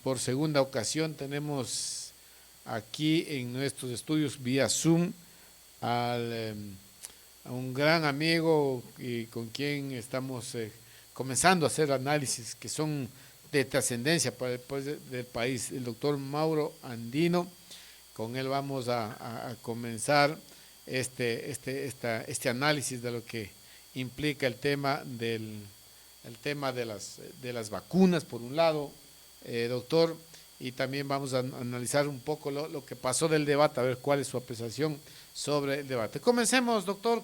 por segunda ocasión tenemos aquí en nuestros estudios vía Zoom al, a un gran amigo y con quien estamos comenzando a hacer análisis que son de trascendencia para el del país, el doctor Mauro Andino. Con él vamos a comenzar este análisis de lo que implica el tema de las vacunas, por un lado, doctor, y también vamos a analizar un poco lo que pasó del debate, a ver cuál es su apreciación sobre el debate. Comencemos, doctor,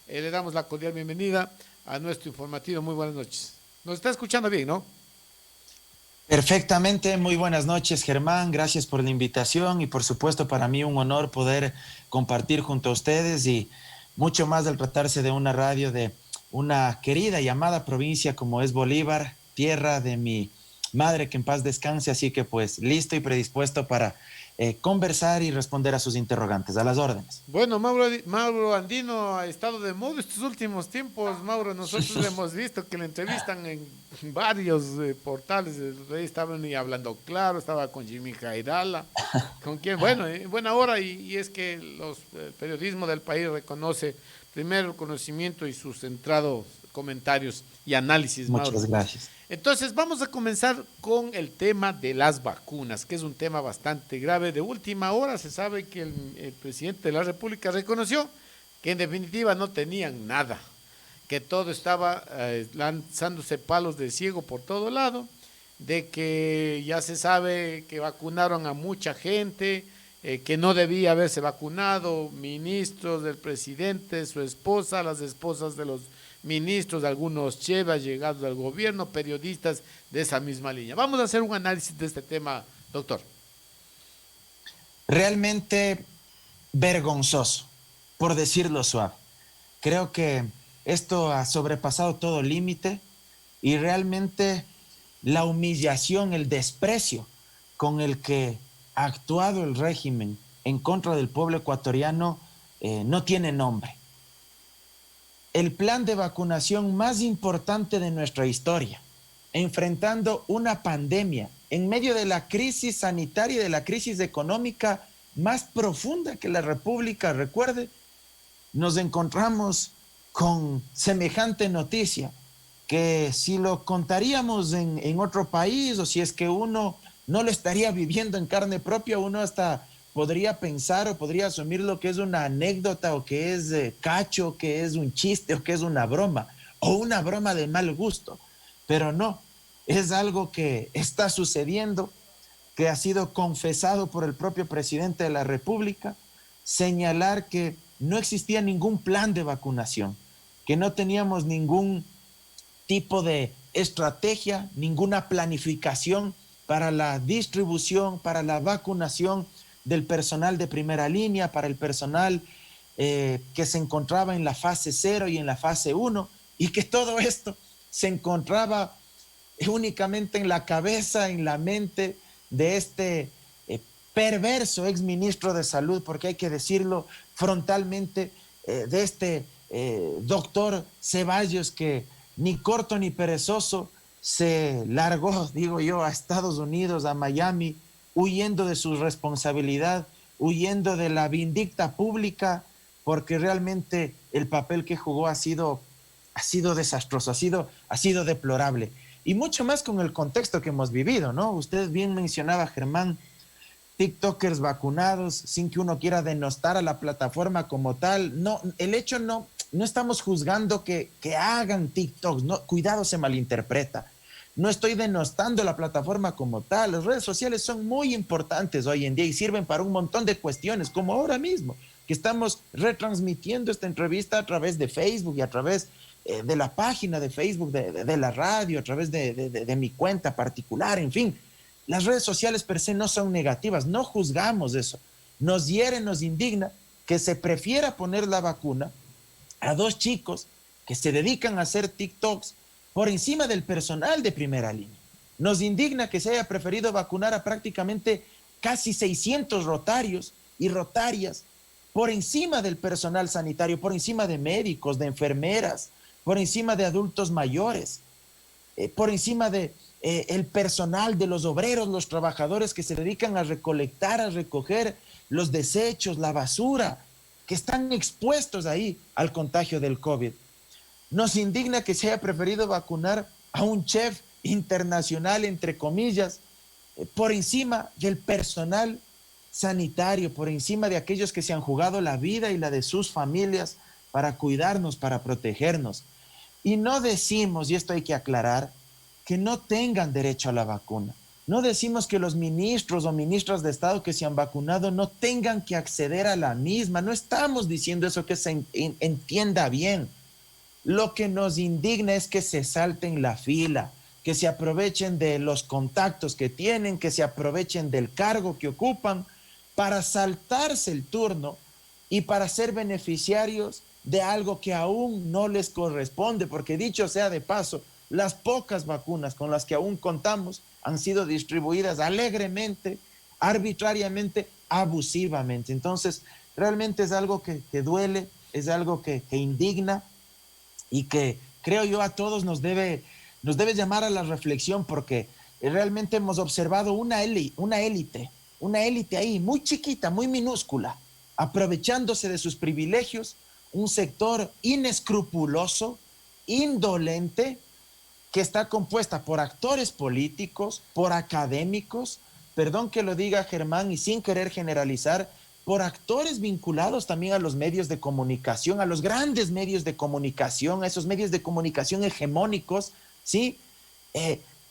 le damos la cordial bienvenida a nuestro informativo. Muy buenas noches. Nos está escuchando bien, ¿no? Perfectamente, muy buenas noches, Germán. Gracias por la invitación y por supuesto para mí un honor poder compartir junto a ustedes y mucho más al tratarse de una radio de una querida y amada provincia como es Bolívar, tierra de mi madre, que en paz descanse. Así que pues listo y predispuesto para conversar y responder a sus interrogantes. A las órdenes. Bueno, Mauro Andino ha estado de moda estos últimos tiempos. Mauro, nosotros hemos visto que le entrevistan en varios portales. El rey estaba ni hablando claro, estaba con Jimmy Jairala, con quien, bueno, en buena hora, y es que el periodismo del país reconoce primero el conocimiento y sus centrados comentarios y análisis, Mauro. Muchas gracias. Entonces, vamos a comenzar con el tema de las vacunas, que es un tema bastante grave. De última hora se sabe que el presidente de la República reconoció que en definitiva no tenían nada, que todo estaba lanzándose palos de ciego por todo lado, de que ya se sabe que vacunaron a mucha gente, que no debía haberse vacunado, ministros del presidente, su esposa, las esposas de los ministros, algunos chefs llegados al gobierno, periodistas de esa misma línea. Vamos a hacer un análisis de este tema, doctor. Realmente vergonzoso, por decirlo suave. Creo que esto ha sobrepasado todo límite y realmente la humillación, el desprecio con el que ha actuado el régimen en contra del pueblo ecuatoriano no tiene nombre. El plan de vacunación más importante de nuestra historia, enfrentando una pandemia en medio de la crisis sanitaria y de la crisis económica más profunda que la República recuerde, nos encontramos con semejante noticia que si lo contaríamos en otro país o si es que uno no lo estaría viviendo en carne propia, uno hasta podría pensar o podría asumir lo que es una anécdota o que es cacho, que es un chiste o que es una broma o una broma de mal gusto, pero no, es algo que está sucediendo, que ha sido confesado por el propio presidente de la República, señalar que no existía ningún plan de vacunación, que no teníamos ningún tipo de estrategia, ninguna planificación para la distribución, para la vacunación del personal de primera línea, para el personal que se encontraba en la fase 0 y en la fase 1, y que todo esto se encontraba únicamente en la cabeza, en la mente de este perverso exministro de Salud, porque hay que decirlo frontalmente, de este doctor Ceballos, que ni corto ni perezoso se largó, digo yo, a Estados Unidos, a Miami, huyendo de su responsabilidad, huyendo de la vindicta pública, porque realmente el papel que jugó ha sido desastroso, ha sido deplorable. Y mucho más con el contexto que hemos vivido, ¿no? Usted bien mencionaba, Germán, TikTokers vacunados, sin que uno quiera denostar a la plataforma como tal. No, el hecho no estamos juzgando que hagan TikToks, no, cuidado, se malinterpreta. No estoy denostando la plataforma como tal. Las redes sociales son muy importantes hoy en día y sirven para un montón de cuestiones, como ahora mismo, que estamos retransmitiendo esta entrevista a través de Facebook y a través de la página de Facebook de la radio, a través de mi cuenta particular, en fin. Las redes sociales per se no son negativas, no juzgamos eso. Nos hiere, nos indigna que se prefiera poner la vacuna a dos chicos que se dedican a hacer TikToks por encima del personal de primera línea. Nos indigna que se haya preferido vacunar a prácticamente casi 600 rotarios y rotarias por encima del personal sanitario, por encima de médicos, de enfermeras, por encima de adultos mayores, por encima de el personal de los obreros, los trabajadores que se dedican a recolectar, a recoger los desechos, la basura, que están expuestos ahí al contagio del COVID. Nos indigna que se haya preferido vacunar a un chef internacional, entre comillas, por encima del personal sanitario, por encima de aquellos que se han jugado la vida y la de sus familias para cuidarnos, para protegernos. Y no decimos, y esto hay que aclarar, que no tengan derecho a la vacuna. No decimos que los ministros o ministras de Estado que se han vacunado no tengan que acceder a la misma. No estamos diciendo eso, que se entienda bien. Lo que nos indigna es que se salten la fila, que se aprovechen de los contactos que tienen, que se aprovechen del cargo que ocupan para saltarse el turno y para ser beneficiarios de algo que aún no les corresponde, porque dicho sea de paso, las pocas vacunas con las que aún contamos han sido distribuidas alegremente, arbitrariamente, abusivamente. Entonces, realmente es algo que duele, es algo que indigna y que creo yo a todos nos debe llamar a la reflexión, porque realmente hemos observado una élite ahí muy chiquita, muy minúscula, aprovechándose de sus privilegios, un sector inescrupuloso, indolente, que está compuesta por actores políticos, por académicos, perdón que lo diga Germán y sin querer generalizar, por actores vinculados también a los medios de comunicación, a los grandes medios de comunicación, a esos medios de comunicación hegemónicos, ¿sí?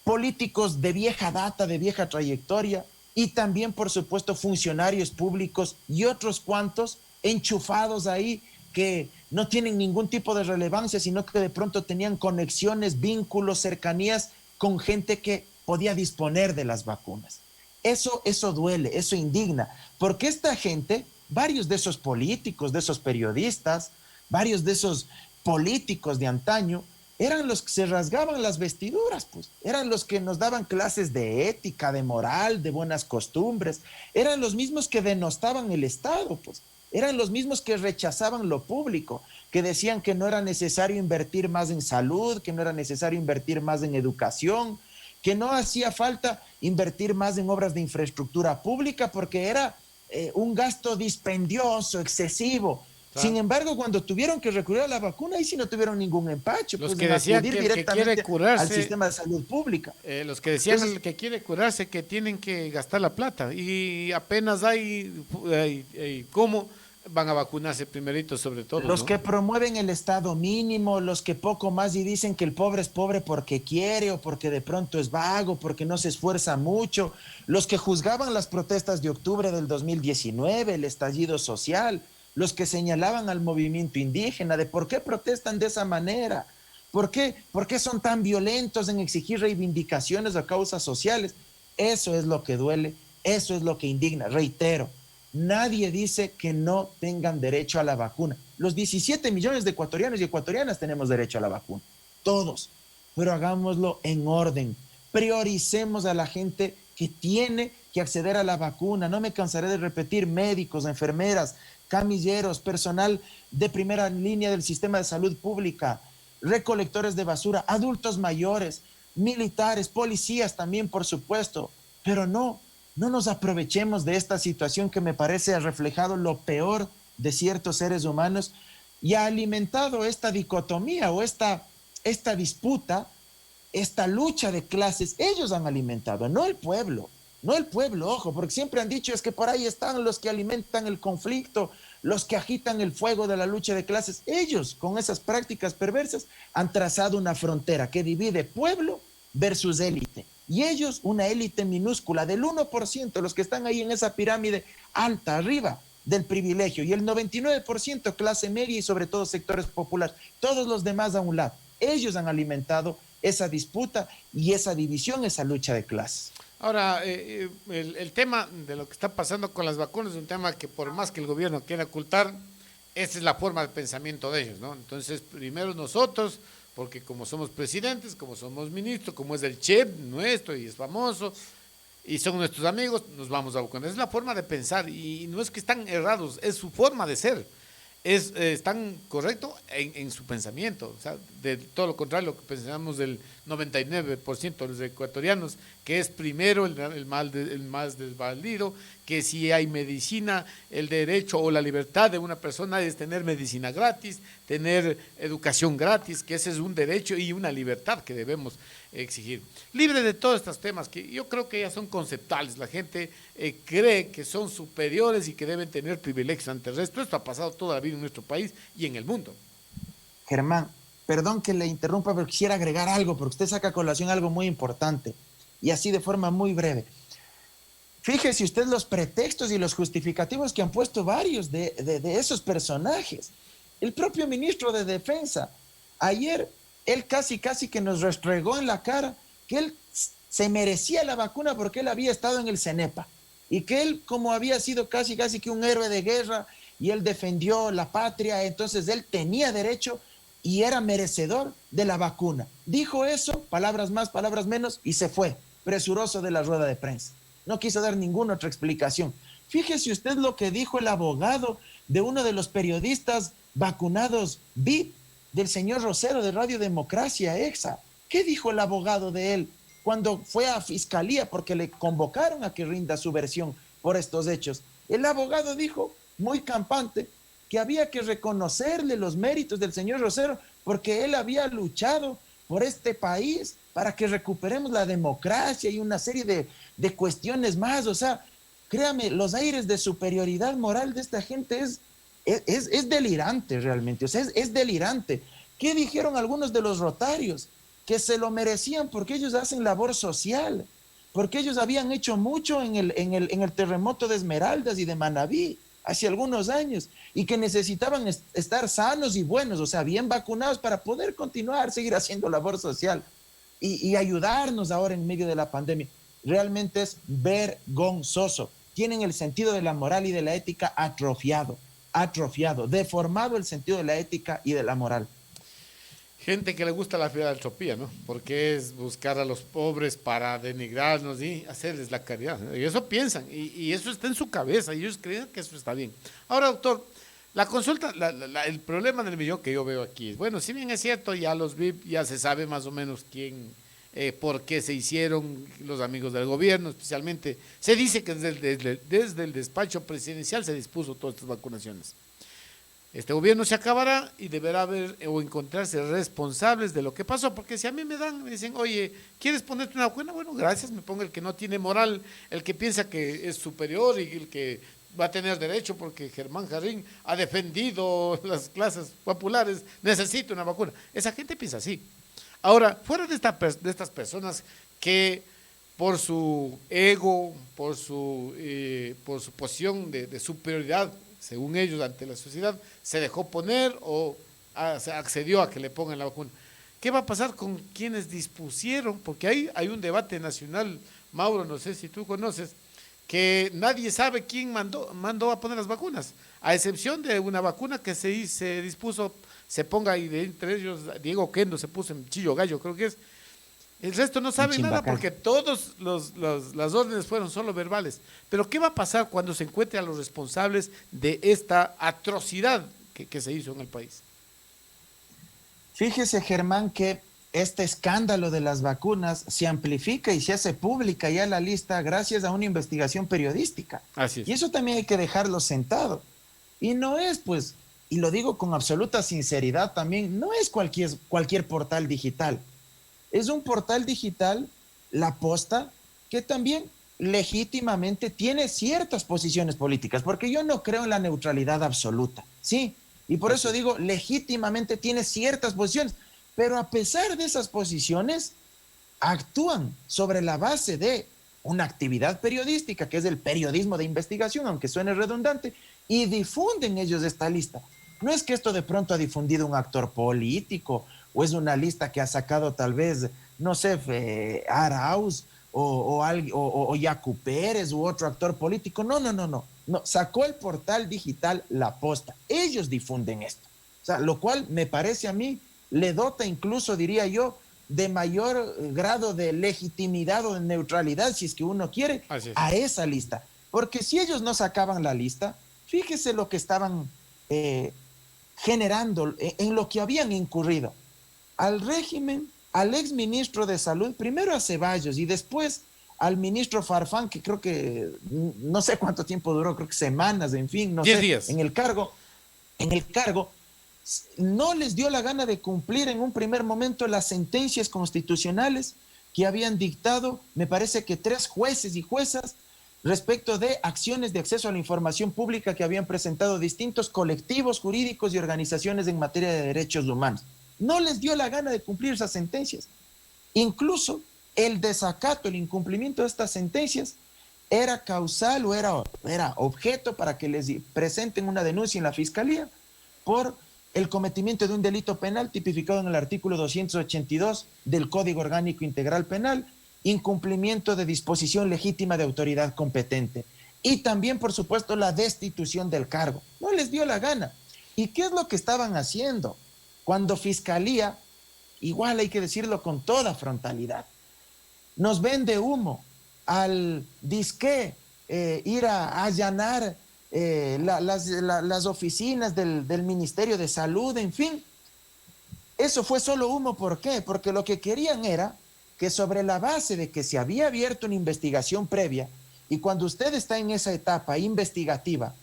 Políticos de vieja data, de vieja trayectoria, y también, por supuesto, funcionarios públicos y otros cuantos enchufados ahí que no tienen ningún tipo de relevancia, sino que de pronto tenían conexiones, vínculos, cercanías con gente que podía disponer de las vacunas. Eso duele, eso indigna, porque esta gente, varios de esos políticos, de esos periodistas, varios de esos políticos de antaño, eran los que se rasgaban las vestiduras, pues, eran los que nos daban clases de ética, de moral, de buenas costumbres, eran los mismos que denostaban el Estado, pues, eran los mismos que rechazaban lo público, que decían que no era necesario invertir más en salud, que no era necesario invertir más en educación, que no hacía falta invertir más en obras de infraestructura pública porque era un gasto dispendioso, excesivo. Claro. Sin embargo, cuando tuvieron que recurrir a la vacuna, ahí sí no tuvieron ningún empacho. Los pues, que decían que el que quiere curarse, al sistema de salud pública. Los que decían el que quiere curarse que tienen que gastar la plata y apenas hay cómo van a vacunarse primerito sobre todo. Los ¿no? que promueven el estado mínimo, los que poco más y dicen que el pobre es pobre porque quiere o porque de pronto es vago, porque no se esfuerza mucho, los que juzgaban las protestas de octubre del 2019, el estallido social, los que señalaban al movimiento indígena de por qué protestan de esa manera, por qué son tan violentos en exigir reivindicaciones a causas sociales. Eso es lo que duele, eso es lo que indigna, reitero. Nadie dice que no tengan derecho a la vacuna. Los 17 millones de ecuatorianos y ecuatorianas tenemos derecho a la vacuna. Todos. Pero hagámoslo en orden. Prioricemos a la gente que tiene que acceder a la vacuna. No me cansaré de repetir: médicos, enfermeras, camilleros, personal de primera línea del sistema de salud pública, recolectores de basura, adultos mayores, militares, policías también, por supuesto. Pero no nos aprovechemos de esta situación que me parece ha reflejado lo peor de ciertos seres humanos y ha alimentado esta dicotomía o esta disputa, esta lucha de clases. Ellos han alimentado, no el pueblo, ojo, porque siempre han dicho es que por ahí están los que alimentan el conflicto, los que agitan el fuego de la lucha de clases. Ellos, con esas prácticas perversas, han trazado una frontera que divide pueblo versus élite. Y ellos, una élite minúscula del 1%, los que están ahí en esa pirámide alta, arriba del privilegio, y el 99% clase media y sobre todo sectores populares, todos los demás a un lado. Ellos han alimentado esa disputa y esa división, esa lucha de clases. Ahora, el tema de lo que está pasando con las vacunas es un tema que por más que el gobierno quiera ocultar, esa es la forma de pensamiento de ellos, ¿no? Entonces, primero nosotros, porque como somos presidentes, como somos ministros, como es el chef nuestro y es famoso, y son nuestros amigos, nos vamos a vacunar. Es la forma de pensar y no es que están errados, es su forma de ser. Están correctos en su pensamiento, o sea, de todo lo contrario, lo que pensamos del 99% de los ecuatorianos, que es primero el más desvalido, que si hay medicina, el derecho o la libertad de una persona es tener medicina gratis, tener educación gratis, que ese es un derecho y una libertad que debemos exigir. Libre de todos estos temas que yo creo que ya son conceptuales, la gente cree que son superiores y que deben tener privilegios ante el resto. Esto ha pasado toda la vida en nuestro país y en el mundo. Germán, perdón que le interrumpa, pero quisiera agregar algo, porque usted saca a colación algo muy importante, y así de forma muy breve. Fíjese usted los pretextos y los justificativos que han puesto varios de esos personajes. El propio ministro de Defensa, ayer, él casi que nos restregó en la cara que él se merecía la vacuna porque él había estado en el CENEPA, y que él, como había sido casi que un héroe de guerra, y él defendió la patria, entonces él tenía derecho y era merecedor de la vacuna. Dijo eso, palabras más, palabras menos, y se fue, presuroso de la rueda de prensa. No quiso dar ninguna otra explicación. Fíjese usted lo que dijo el abogado de uno de los periodistas vacunados VIP, del señor Rosero de Radio Democracia, EXA. ¿Qué dijo el abogado de él cuando fue a fiscalía porque le convocaron a que rinda su versión por estos hechos? El abogado dijo, muy campante, que había que reconocerle los méritos del señor Rosero porque él había luchado por este país para que recuperemos la democracia y una serie de cuestiones más. O sea, créame, los aires de superioridad moral de esta gente es delirante realmente. O sea, es delirante. ¿Qué dijeron algunos de los rotarios? Que se lo merecían porque ellos hacen labor social, porque ellos habían hecho mucho en el terremoto de Esmeraldas y de Manabí hace algunos años, y que necesitaban estar sanos y buenos, o sea, bien vacunados para poder continuar, seguir haciendo labor social y ayudarnos ahora en medio de la pandemia. Realmente es vergonzoso. Tienen el sentido de la moral y de la ética atrofiado, deformado el sentido de la ética y de la moral. Gente que le gusta la filantropía, ¿no? Porque es buscar a los pobres para denigrarnos y hacerles la caridad. Y eso piensan, y eso está en su cabeza, y ellos creen que eso está bien. Ahora, doctor, la consulta, el problema del millón que yo veo aquí es, bueno, si bien es cierto, ya los VIP, ya se sabe más o menos quién, por qué se hicieron los amigos del gobierno, especialmente, se dice que desde el despacho presidencial se dispuso todas estas vacunaciones. Este gobierno se acabará y deberá haber o encontrarse responsables de lo que pasó, porque si a mí me dicen, oye, ¿quieres ponerte una vacuna? Bueno, gracias, me pongo el que no tiene moral, el que piensa que es superior y el que va a tener derecho porque Germán Jarrín ha defendido las clases populares, necesita una vacuna. Esa gente piensa así. Ahora, fuera de estas personas que por su ego, por su posición de superioridad, según ellos, ante la sociedad, se dejó poner o se accedió a que le pongan la vacuna. ¿Qué va a pasar con quienes dispusieron? Porque hay un debate nacional, Mauro, no sé si tú conoces, que nadie sabe quién mandó a poner las vacunas, a excepción de una vacuna que se dispuso, se ponga, y de entre ellos Diego Kendo se puso en Chillo Gallo, creo que es. El resto no sabe nada porque todas las órdenes fueron solo verbales. Pero ¿qué va a pasar cuando se encuentre a los responsables de esta atrocidad que se hizo en el país? Fíjese, Germán, que este escándalo de las vacunas se amplifica y se hace pública ya la lista gracias a una investigación periodística. Así es. Y eso también hay que dejarlo sentado. Y no es, pues, y lo digo con absoluta sinceridad también, no es cualquier portal digital. Es un portal digital, La Posta, que también legítimamente tiene ciertas posiciones políticas, porque yo no creo en la neutralidad absoluta, ¿sí? Y por eso digo, legítimamente tiene ciertas posiciones, pero a pesar de esas posiciones, actúan sobre la base de una actividad periodística, que es el periodismo de investigación, aunque suene redundante, y difunden ellos esta lista. No es que esto de pronto ha difundido un actor político, o es una lista que ha sacado tal vez, no sé, Arauz o Yacu Pérez u otro actor político. No. Sacó el portal digital La Posta. Ellos difunden esto. O sea, lo cual me parece a mí, le dota incluso, diría yo, de mayor grado de legitimidad o de neutralidad, si es que uno quiere, a esa lista. Porque si ellos no sacaban la lista, fíjese lo que estaban generando, en lo que habían incurrido. Al régimen al ex ministro de Salud, primero a Ceballos y después al ministro Farfán, que creo que no sé cuánto tiempo duró, creo que semanas, en fin, no 10 sé, días. en el cargo, no les dio la gana de cumplir en un primer momento las sentencias constitucionales que habían dictado, me parece que 3 jueces y juezas, respecto de acciones de acceso a la información pública que habían presentado distintos colectivos jurídicos y organizaciones en materia de derechos humanos. No les dio la gana de cumplir esas sentencias. Incluso el desacato, el incumplimiento de estas sentencias era causal o era objeto para que les presenten una denuncia en la fiscalía por el cometimiento de un delito penal tipificado en el artículo 282 del Código Orgánico Integral Penal, incumplimiento de disposición legítima de autoridad competente. Y también, por supuesto, la destitución del cargo. No les dio la gana. ¿Y qué es lo que estaban haciendo? Cuando Fiscalía, igual hay que decirlo con toda frontalidad, nos vende humo al disque ir a allanar las oficinas del Ministerio de Salud, en fin. Eso fue solo humo. ¿Por qué? Porque lo que querían era que sobre la base de que se había abierto una investigación previa, y cuando usted está en esa etapa investigativa,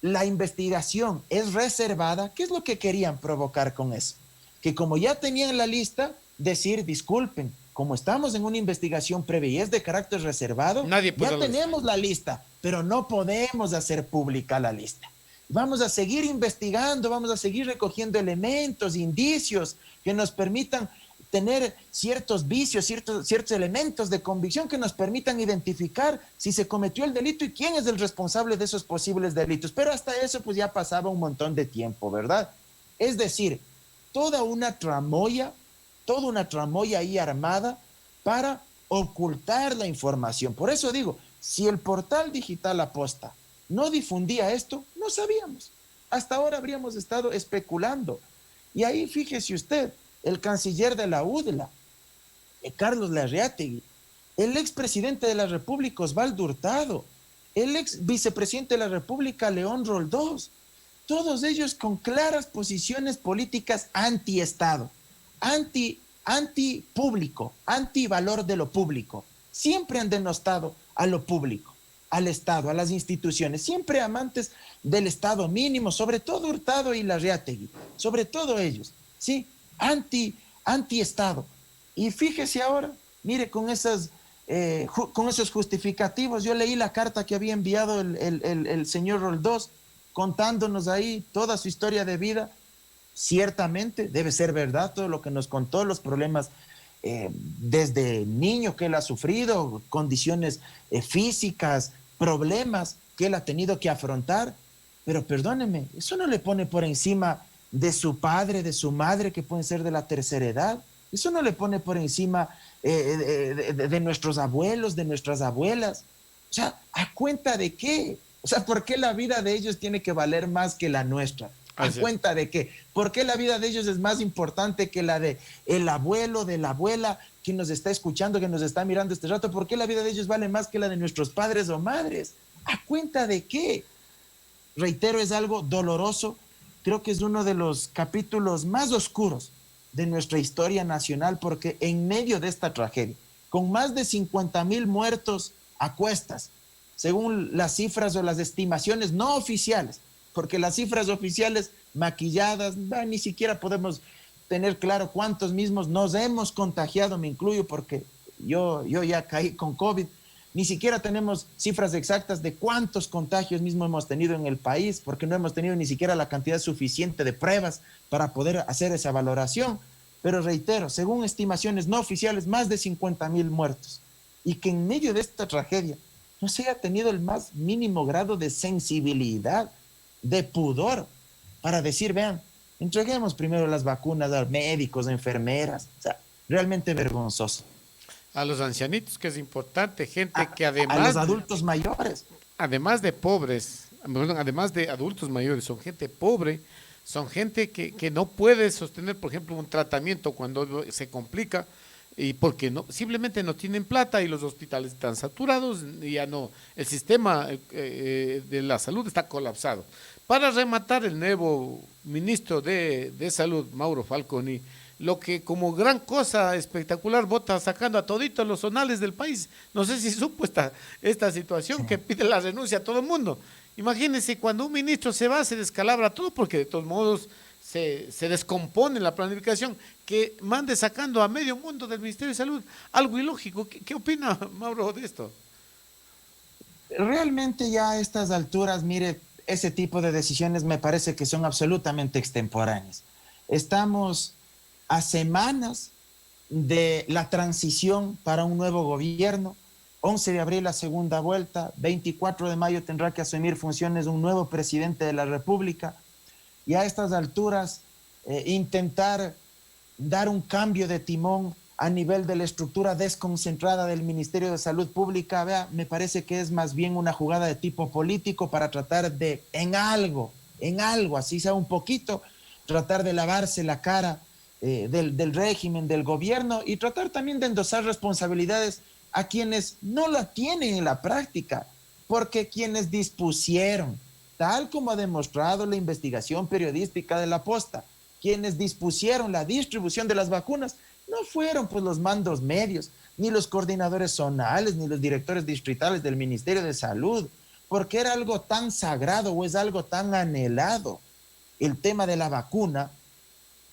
la investigación es reservada, ¿qué es lo que querían provocar con eso? Que como ya tenían la lista, decir, disculpen, como estamos en una investigación previa y es de carácter reservado, ya tenemos la lista, pero no podemos hacer pública la lista. Vamos a seguir investigando, vamos a seguir recogiendo elementos, indicios que nos permitan tener ciertos vicios, ciertos elementos de convicción que nos permitan identificar si se cometió el delito y quién es el responsable de esos posibles delitos. Pero hasta eso pues ya pasaba un montón de tiempo, ¿verdad? Es decir, toda una tramoya ahí armada para ocultar la información. Por eso digo, si el portal digital Aposta no difundía esto, no sabíamos. Hasta ahora habríamos estado especulando. Y ahí fíjese usted, el canciller de la UDLA, Carlos Larriategui, el expresidente de la República, Osvaldo Hurtado, el ex vicepresidente de la República, León Roldós, todos ellos con claras posiciones políticas anti-Estado, anti-público, anti-valor de lo público. Siempre han denostado a lo público, al Estado, a las instituciones, siempre amantes del Estado mínimo, sobre todo Hurtado y Larriategui, sobre todo ellos, ¿sí? Anti-Estado. Y fíjese ahora, mire, con esos justificativos, yo leí la carta que había enviado el señor Roldós, contándonos ahí toda su historia de vida. Ciertamente debe ser verdad todo lo que nos contó, los problemas desde niño que él ha sufrido, condiciones físicas, problemas que él ha tenido que afrontar, pero perdóneme, eso no le pone por encima de su padre, de su madre, que pueden ser de la tercera edad, eso no le pone por encima de nuestros abuelos, de nuestras abuelas. O sea, ¿a cuenta de qué? O sea, ¿por qué la vida de ellos tiene que valer más que la nuestra? ¿A cuenta de qué? ¿Por qué la vida de ellos es más importante que la de el abuelo, de la abuela, que nos está escuchando, que nos está mirando este rato? ¿Por qué la vida de ellos vale más que la de nuestros padres o madres? ¿A cuenta de qué? Reitero, es algo doloroso. Creo que es uno de los capítulos más oscuros de nuestra historia nacional, porque en medio de esta tragedia, con más de 50,000 muertos a cuestas, según las cifras o las estimaciones no oficiales, porque las cifras oficiales maquilladas, ni siquiera podemos tener claro cuántos mismos nos hemos contagiado, me incluyo porque yo ya caí con COVID, ni siquiera tenemos cifras exactas de cuántos contagios mismos hemos tenido en el país, porque no hemos tenido ni siquiera la cantidad suficiente de pruebas para poder hacer esa valoración. Pero reitero, según estimaciones no oficiales, más de 50,000 muertos. Y que en medio de esta tragedia no se haya tenido el más mínimo grado de sensibilidad, de pudor, para decir, vean, entreguemos primero las vacunas a médicos, a enfermeras. O sea, realmente vergonzoso. A los ancianitos, que es importante, gente que además... A los adultos mayores. Además de pobres, además de adultos mayores, son gente pobre, son gente que no puede sostener, por ejemplo, un tratamiento cuando se complica, y porque no, simplemente no tienen plata y los hospitales están saturados, y ya no, el sistema de la salud está colapsado. Para rematar, el nuevo ministro de Salud, Mauro Falconi, lo que como gran cosa espectacular vota sacando a toditos los zonales del país. No sé si supo esta Sí. situación que pide la renuncia a todo el mundo. Imagínense, cuando un ministro se va, se descalabra todo porque de todos modos se descompone la planificación, que mande sacando a medio mundo del Ministerio de Salud, algo ilógico. ¿Qué opina Mauro de esto? Realmente ya a estas alturas, mire, ese tipo de decisiones me parece que son absolutamente extemporáneas. Estamos a semanas de la transición para un nuevo gobierno. 11 de abril la segunda vuelta, 24 de mayo tendrá que asumir funciones un nuevo presidente de la República. Y a estas alturas intentar dar un cambio de timón a nivel de la estructura desconcentrada del Ministerio de Salud Pública, vea, me parece que es más bien una jugada de tipo político para tratar de, en algo, así sea un poquito, tratar de lavarse la cara del régimen, del gobierno, y tratar también de endosar responsabilidades a quienes no la tienen en la práctica, porque quienes dispusieron, tal como ha demostrado la investigación periodística de La Posta, quienes dispusieron la distribución de las vacunas no fueron pues los mandos medios, ni los coordinadores zonales, ni los directores distritales del Ministerio de Salud, porque era algo tan sagrado o es algo tan anhelado el tema de la vacuna,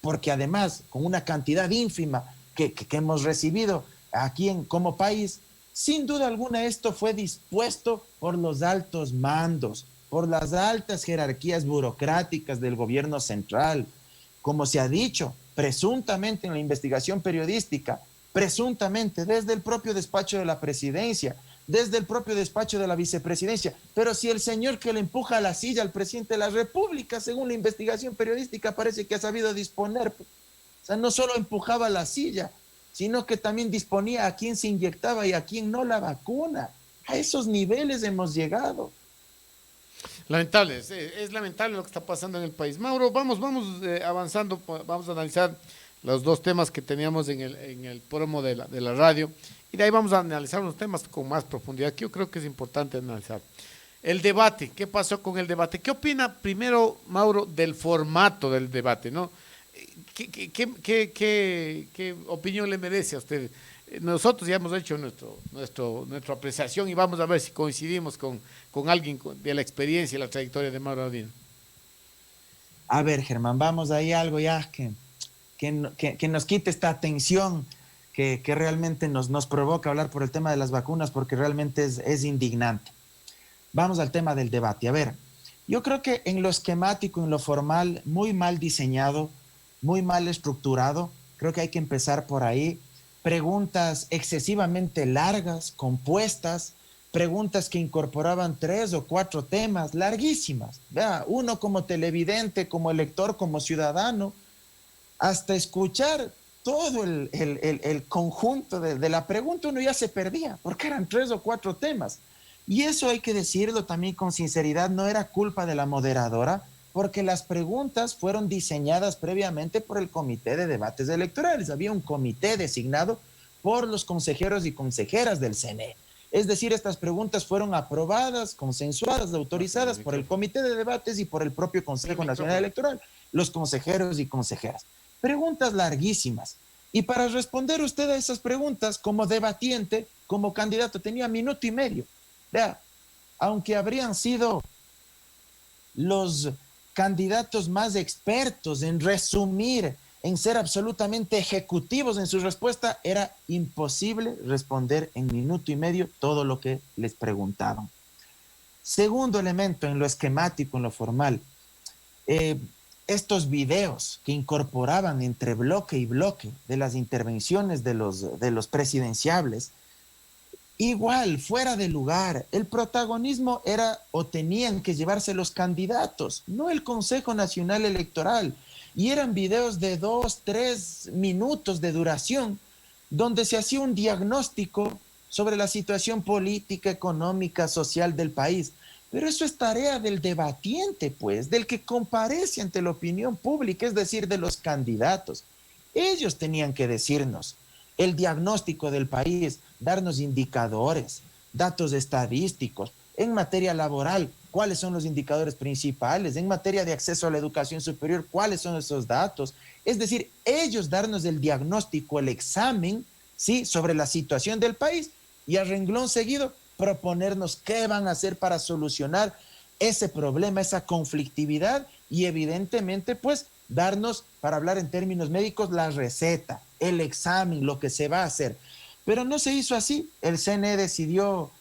porque además con una cantidad ínfima que hemos recibido aquí como país, sin duda alguna esto fue dispuesto por los altos mandos, por las altas jerarquías burocráticas del gobierno central, como se ha dicho, presuntamente en la investigación periodística, presuntamente desde el propio despacho de la presidencia, desde el propio despacho de la vicepresidencia. Pero si el señor que le empuja a la silla al presidente de la República, según la investigación periodística, parece que ha sabido disponer, o sea, no solo empujaba la silla, sino que también disponía a quién se inyectaba y a quién no la vacuna. A esos niveles hemos llegado. Lamentable, es lamentable lo que está pasando en el país. Mauro, vamos avanzando, vamos a analizar los dos temas que teníamos en el promo de la radio y de ahí vamos a analizar unos temas con más profundidad que yo creo que es importante analizar. El debate, ¿qué pasó con el debate? ¿Qué opina primero, Mauro, del formato del debate, ¿no? ¿Qué opinión le merece a usted? Nosotros ya hemos hecho nuestra apreciación y vamos a ver si coincidimos con alguien de la experiencia y la trayectoria de Mauro Audino. A ver, Germán, vamos ahí a algo ya que nos quite esta tensión que realmente nos provoca hablar por el tema de las vacunas, porque realmente es indignante. Vamos al tema del debate. A ver, yo creo que en lo esquemático, en lo formal, muy mal diseñado, muy mal estructurado, creo que hay que empezar por ahí. Preguntas excesivamente largas, compuestas, preguntas que incorporaban 3 o 4 temas larguísimas. Vea, uno como televidente, como elector, como ciudadano, hasta escuchar todo el conjunto de la pregunta, uno ya se perdía, porque eran 3 o 4 temas. Y eso hay que decirlo también con sinceridad, no era culpa de la moderadora, porque las preguntas fueron diseñadas previamente por el Comité de Debates Electorales. Había un comité designado por los consejeros y consejeras del CNE. Es decir, estas preguntas fueron aprobadas, consensuadas, autorizadas por el Comité de Debates y por el propio Consejo Nacional Electoral, los consejeros y consejeras. Preguntas larguísimas. Y para responder usted a esas preguntas, como debatiente, como candidato, tenía 1 minuto y medio. Vea, aunque habrían sido los candidatos más expertos en resumir, en ser absolutamente ejecutivos en su respuesta, era imposible responder en 1 minuto y medio todo lo que les preguntaban. Segundo elemento, en lo esquemático, en lo formal, estos videos que incorporaban entre bloque y bloque de las intervenciones de los presidenciables, igual, fuera de lugar, el protagonismo era o tenían que llevarse los candidatos, no el Consejo Nacional Electoral. Y eran videos de 2, 3 minutos de duración, donde se hacía un diagnóstico sobre la situación política, económica, social del país. Pero eso es tarea del debatiente, pues, del que comparece ante la opinión pública, es decir, de los candidatos. Ellos tenían que decirnos el diagnóstico del país, darnos indicadores, datos estadísticos, En materia laboral, ¿cuáles son los indicadores principales? En materia de acceso a la educación superior, ¿cuáles son esos datos? Es decir, ellos darnos el diagnóstico, el examen, ¿sí?, sobre la situación del país y a renglón seguido proponernos qué van a hacer para solucionar ese problema, esa conflictividad y evidentemente pues darnos, para hablar en términos médicos, la receta, el examen, lo que se va a hacer. Pero no se hizo así. El CNE decidió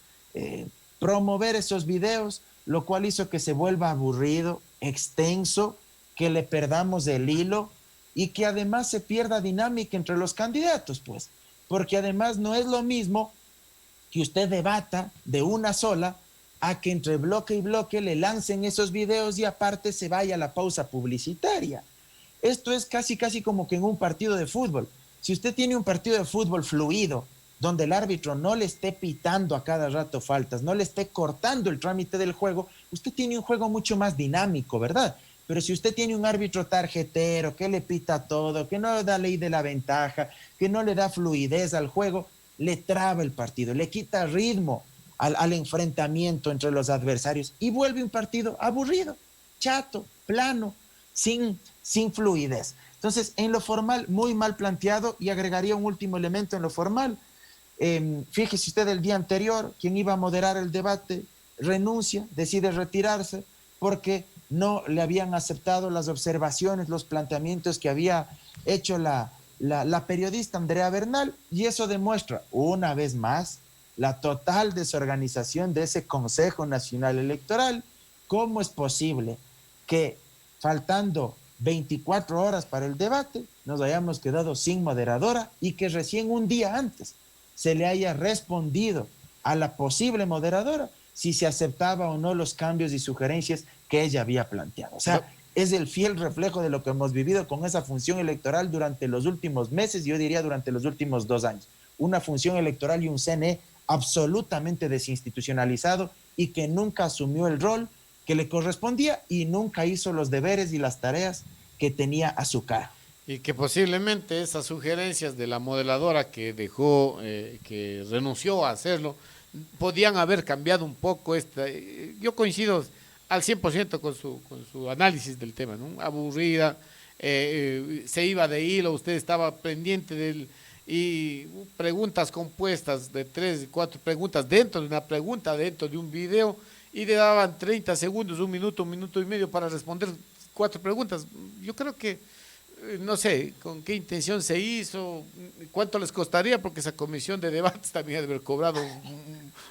promover esos videos, lo cual hizo que se vuelva aburrido, extenso, que le perdamos el hilo y que además se pierda dinámica entre los candidatos, pues, porque además no es lo mismo que usted debata de una sola a que entre bloque y bloque le lancen esos videos y aparte se vaya a la pausa publicitaria. Esto es casi como que en un partido de fútbol. Si usted tiene un partido de fútbol fluido, donde el árbitro no le esté pitando a cada rato faltas, no le esté cortando el trámite del juego, usted tiene un juego mucho más dinámico, ¿verdad? Pero si usted tiene un árbitro tarjetero que le pita todo, que no le da ley de la ventaja, que no le da fluidez al juego, le traba el partido, le quita ritmo al enfrentamiento entre los adversarios y vuelve un partido aburrido, chato, plano, sin fluidez. Entonces, en lo formal, muy mal planteado, y agregaría un último elemento en lo formal. Fíjese usted, el día anterior, quien iba a moderar el debate renuncia, decide retirarse porque no le habían aceptado las observaciones, los planteamientos que había hecho la periodista Andrea Bernal, y eso demuestra una vez más la total desorganización de ese Consejo Nacional Electoral. ¿Cómo es posible que faltando 24 horas para el debate nos hayamos quedado sin moderadora y que recién un día antes se le haya respondido a la posible moderadora si se aceptaba o no los cambios y sugerencias que ella había planteado? O sea, es el fiel reflejo de lo que hemos vivido con esa función electoral durante los últimos meses, yo diría durante los últimos 2 años. Una función electoral y un CNE absolutamente desinstitucionalizado y que nunca asumió el rol que le correspondía y nunca hizo los deberes y las tareas que tenía a su cargo. Y que posiblemente esas sugerencias de la modeladora que dejó, que renunció a hacerlo, podían haber cambiado un poco esta. Yo coincido al 100% con su análisis del tema, ¿no? Aburrida, se iba de hilo, usted estaba pendiente del. Y preguntas compuestas de 3, 4 preguntas dentro de una pregunta, dentro de un video, y le daban 30 segundos, un minuto y medio para responder 4 preguntas. Yo creo que no sé con qué intención se hizo, cuánto les costaría, porque esa comisión de debates también ha de haber cobrado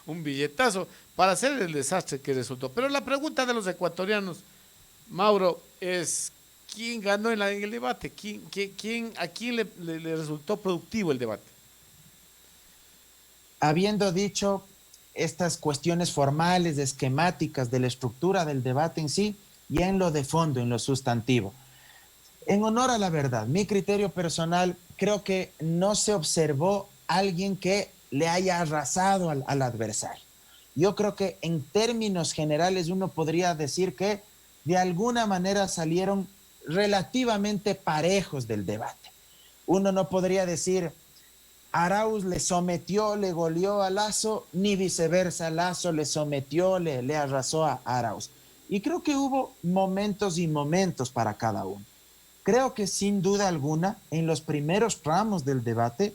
un billetazo para hacer el desastre que resultó. Pero la pregunta de los ecuatorianos, Mauro, es ¿quién ganó en el debate? ¿A quién le resultó productivo el debate? Habiendo dicho estas cuestiones formales, esquemáticas de la estructura del debate en sí, y en lo de fondo, en lo sustantivo. En honor a la verdad, mi criterio personal, creo que no se observó alguien que le haya arrasado al adversario. Yo creo que en términos generales uno podría decir que de alguna manera salieron relativamente parejos del debate. Uno no podría decir Arauz le sometió, le goleó a Lasso, ni viceversa, Lasso le sometió, le arrasó a Arauz. Y creo que hubo momentos y momentos para cada uno. Creo que sin duda alguna, en los primeros tramos del debate,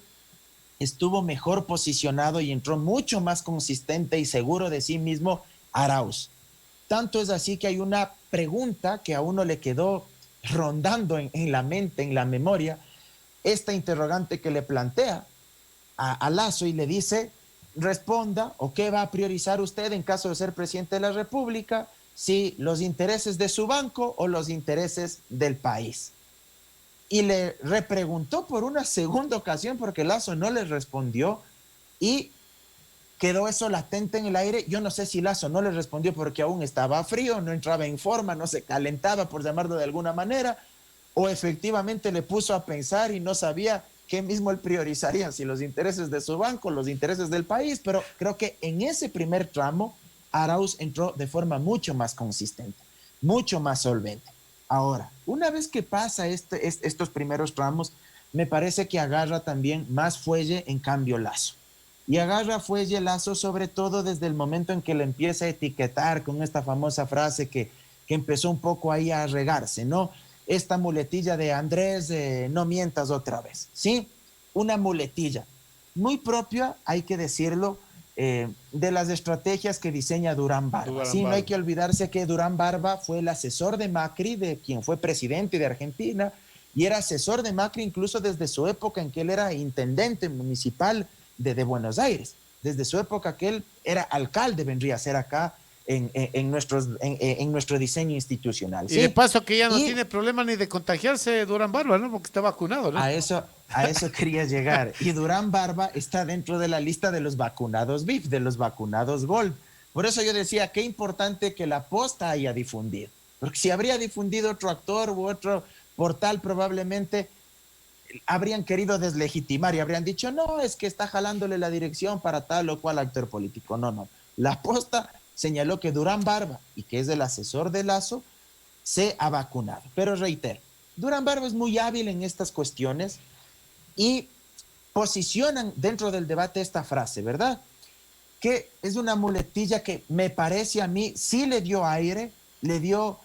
estuvo mejor posicionado y entró mucho más consistente y seguro de sí mismo Arauz. Tanto es así que hay una pregunta que a uno le quedó rondando en la mente, en la memoria, esta interrogante que le plantea a Lasso y le dice, responda, o qué va a priorizar usted en caso de ser presidente de la República, si los intereses de su banco o los intereses del país. Y le repreguntó por una segunda ocasión porque Lasso no le respondió y quedó eso latente en el aire. Yo no sé si Lasso no le respondió porque aún estaba frío, no entraba en forma, no se calentaba, por llamarlo de alguna manera, o efectivamente le puso a pensar y no sabía qué mismo él priorizaría, si los intereses de su banco, los intereses del país. Pero creo que en ese primer tramo Arauz entró de forma mucho más consistente, mucho más solvente. Ahora, una vez que pasa estos primeros tramos, me parece que agarra también más fuelle en cambio Lasso. y agarra fuelle Lazo, sobre todo desde el momento en que le empieza a etiquetar con esta famosa frase que empezó un poco ahí a regarse, ¿no? Esta muletilla de Andrés, no mientas otra vez, ¿sí? Una muletilla muy propia, hay que decirlo, de las estrategias que diseña Durán Barba. Durán Sí, no hay Barba. que olvidarse que Durán Barba fue el asesor de Macri, de quien fue presidente de Argentina, y era asesor de Macri incluso desde su época en que él era intendente municipal de Buenos Aires. Desde su época que él era alcalde, vendría a ser acá en nuestro diseño institucional. Y de ¿sí? paso que ya no Y tiene problema ni de contagiarse Durán Barba, ¿no? Porque está vacunado, ¿no? a eso quería llegar. Y Durán Barba está dentro de la lista de los vacunados VIP, de los vacunados Gold. Por eso yo decía, qué importante que la posta haya difundido. Porque si habría difundido otro actor u otro portal, probablemente habrían querido deslegitimar y habrían dicho, no, es que está jalándole la dirección para tal o cual actor político. No, no. La posta señaló que Durán Barba, y que es el asesor de Lazo, se ha vacunado. Pero reitero, Durán Barba es muy hábil en estas cuestiones y posicionan dentro del debate esta frase, ¿verdad? Que es una muletilla que me parece a mí sí le dio aire, le dio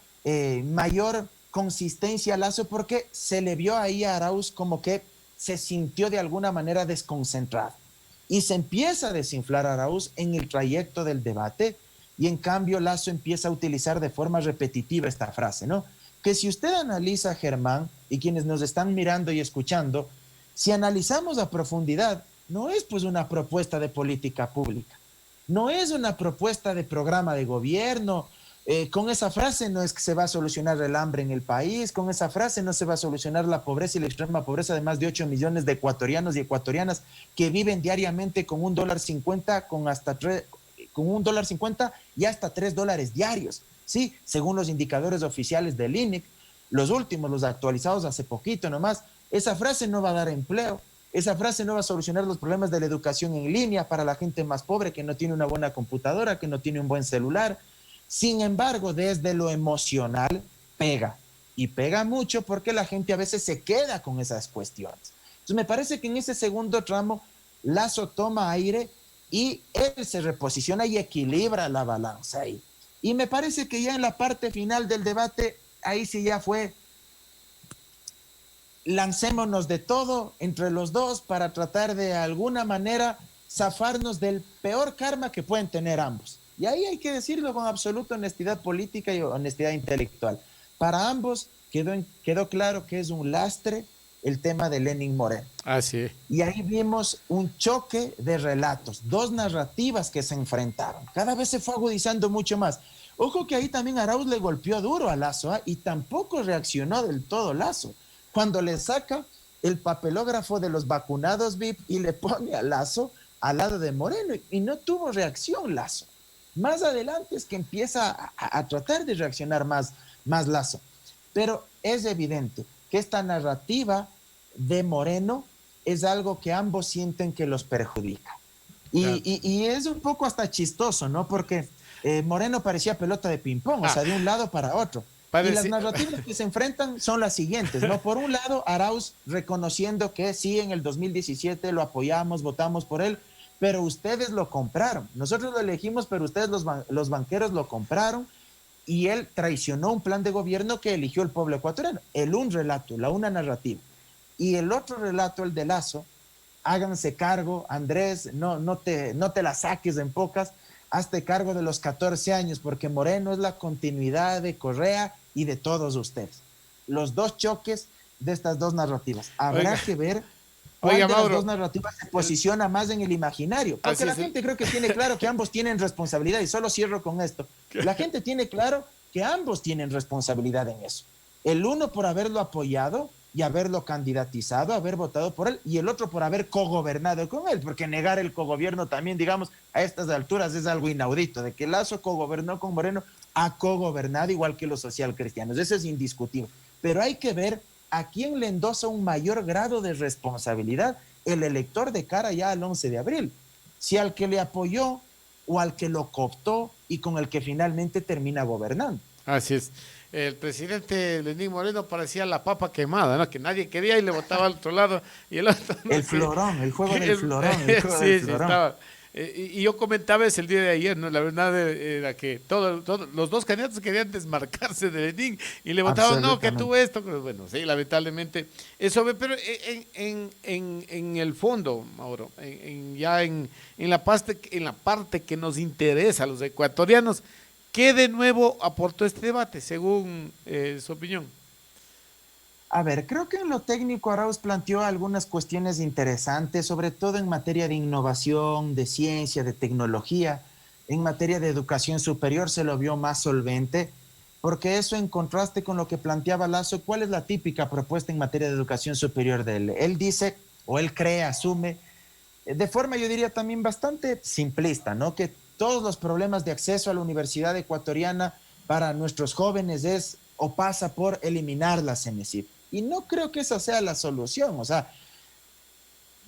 mayor consistencia al Lazo, porque se le vio ahí a Arauz como que se sintió de alguna manera desconcentrado. Y se empieza a desinflar a Arauz en el trayecto del debate, y en cambio Lazo empieza a utilizar de forma repetitiva esta frase, ¿no? Que si usted analiza, Germán, y quienes nos están mirando y escuchando, si analizamos a profundidad, no es pues una propuesta de política pública, no es una propuesta de programa de gobierno. Con esa frase no es que se va a solucionar el hambre en el país, con esa frase no se va a solucionar la pobreza y la extrema pobreza de más de 8 millones de ecuatorianos y ecuatorianas que viven diariamente con $1.50, con $1.50 y hasta $3 diarios, ¿sí? Según los indicadores oficiales del INEC, los últimos, los actualizados hace poquito nomás. Esa frase no va a dar empleo, esa frase no va a solucionar los problemas de la educación en línea para la gente más pobre que no tiene una buena computadora, que no tiene un buen celular. Sin embargo, desde lo emocional pega, y pega mucho porque la gente a veces se queda con esas cuestiones. Entonces me parece que en ese segundo tramo Lazo toma aire y él se reposiciona y equilibra la balanza ahí. Y me parece que ya en la parte final del debate, ahí sí ya fue, lancémonos de todo entre los dos para tratar de alguna manera zafarnos del peor karma que pueden tener ambos. Y ahí hay que decirlo con absoluta honestidad política y honestidad intelectual. Para ambos quedó claro que es un lastre el tema de Lenin Moreno. Ah, sí. Y ahí vimos un choque de relatos, dos narrativas que se enfrentaron. Cada vez se fue agudizando mucho más. Ojo que ahí también Arauz le golpeó duro a Lazo, ¿eh? Y tampoco reaccionó del todo Lazo. Cuando le saca el papelógrafo de los vacunados VIP y le pone a Lazo al lado de Moreno, y no tuvo reacción Lazo. Más adelante es que empieza a tratar de reaccionar más Lazo. Pero es evidente que esta narrativa de Moreno es algo que ambos sienten que los perjudica. Y es un poco hasta chistoso, ¿no? Porque Moreno parecía pelota de ping-pong, o sea, de un lado para otro. Y las narrativas que se enfrentan son las siguientes, ¿no? Por un lado, Arauz reconociendo que sí, en el 2017 lo apoyamos, votamos por él, pero ustedes lo compraron. Nosotros lo elegimos, pero ustedes los banqueros lo compraron, y él traicionó un plan de gobierno que eligió el pueblo ecuatoriano. Un relato, una narrativa. Y el otro relato, el de Lazo, háganse cargo, Andrés, no te la saques en pocas, hazte cargo de los 14 años, porque Moreno es la continuidad de Correa y de todos ustedes. Los dos choques de estas dos narrativas. Habrá que ver cuál de las dos narrativas se posiciona más en el imaginario. Porque la gente creo que tiene claro que ambos tienen responsabilidad, y solo cierro con esto. La gente tiene claro que ambos tienen responsabilidad en eso. El uno por haberlo apoyado y haberlo candidatizado, haber votado por él, y el otro por haber cogobernado con él, porque negar el cogobierno también, digamos, a estas alturas es algo inaudito, de que Lazo cogobernó con Moreno, ha cogobernado igual que los socialcristianos, eso es indiscutible. Pero hay que ver a quién le endosa un mayor grado de responsabilidad el elector de cara ya al 11 de abril, si al que le apoyó o al que lo cooptó y con el que finalmente termina gobernando. Así es. El presidente Lenín Moreno parecía la papa quemada, ¿no? Que nadie quería y le votaba al otro lado y el otro no El florón, el juego del el- florón, el juego del sí, sí, florón. estaba. Y yo comentaba eso el día de ayer, ¿no? La verdad era que los dos candidatos querían desmarcarse de Lenín y le votaban, no, que tú Absolutamente. esto. Pero bueno, sí, lamentablemente. Eso, pero en el fondo, Mauro, en la parte que nos interesa a los ecuatorianos, ¿qué de nuevo aportó este debate, según su opinión? A ver, creo que en lo técnico Arauz planteó algunas cuestiones interesantes, sobre todo en materia de innovación, de ciencia, de tecnología. En materia de educación superior se lo vio más solvente, porque eso en contraste con lo que planteaba Lazo, ¿cuál es la típica propuesta en materia de educación superior de él? Él dice, o él cree, asume, de forma yo diría también bastante simplista, ¿no? Que todos los problemas de acceso a la universidad ecuatoriana para nuestros jóvenes es o pasa por eliminar la CENESID. Y no creo que esa sea la solución. O sea,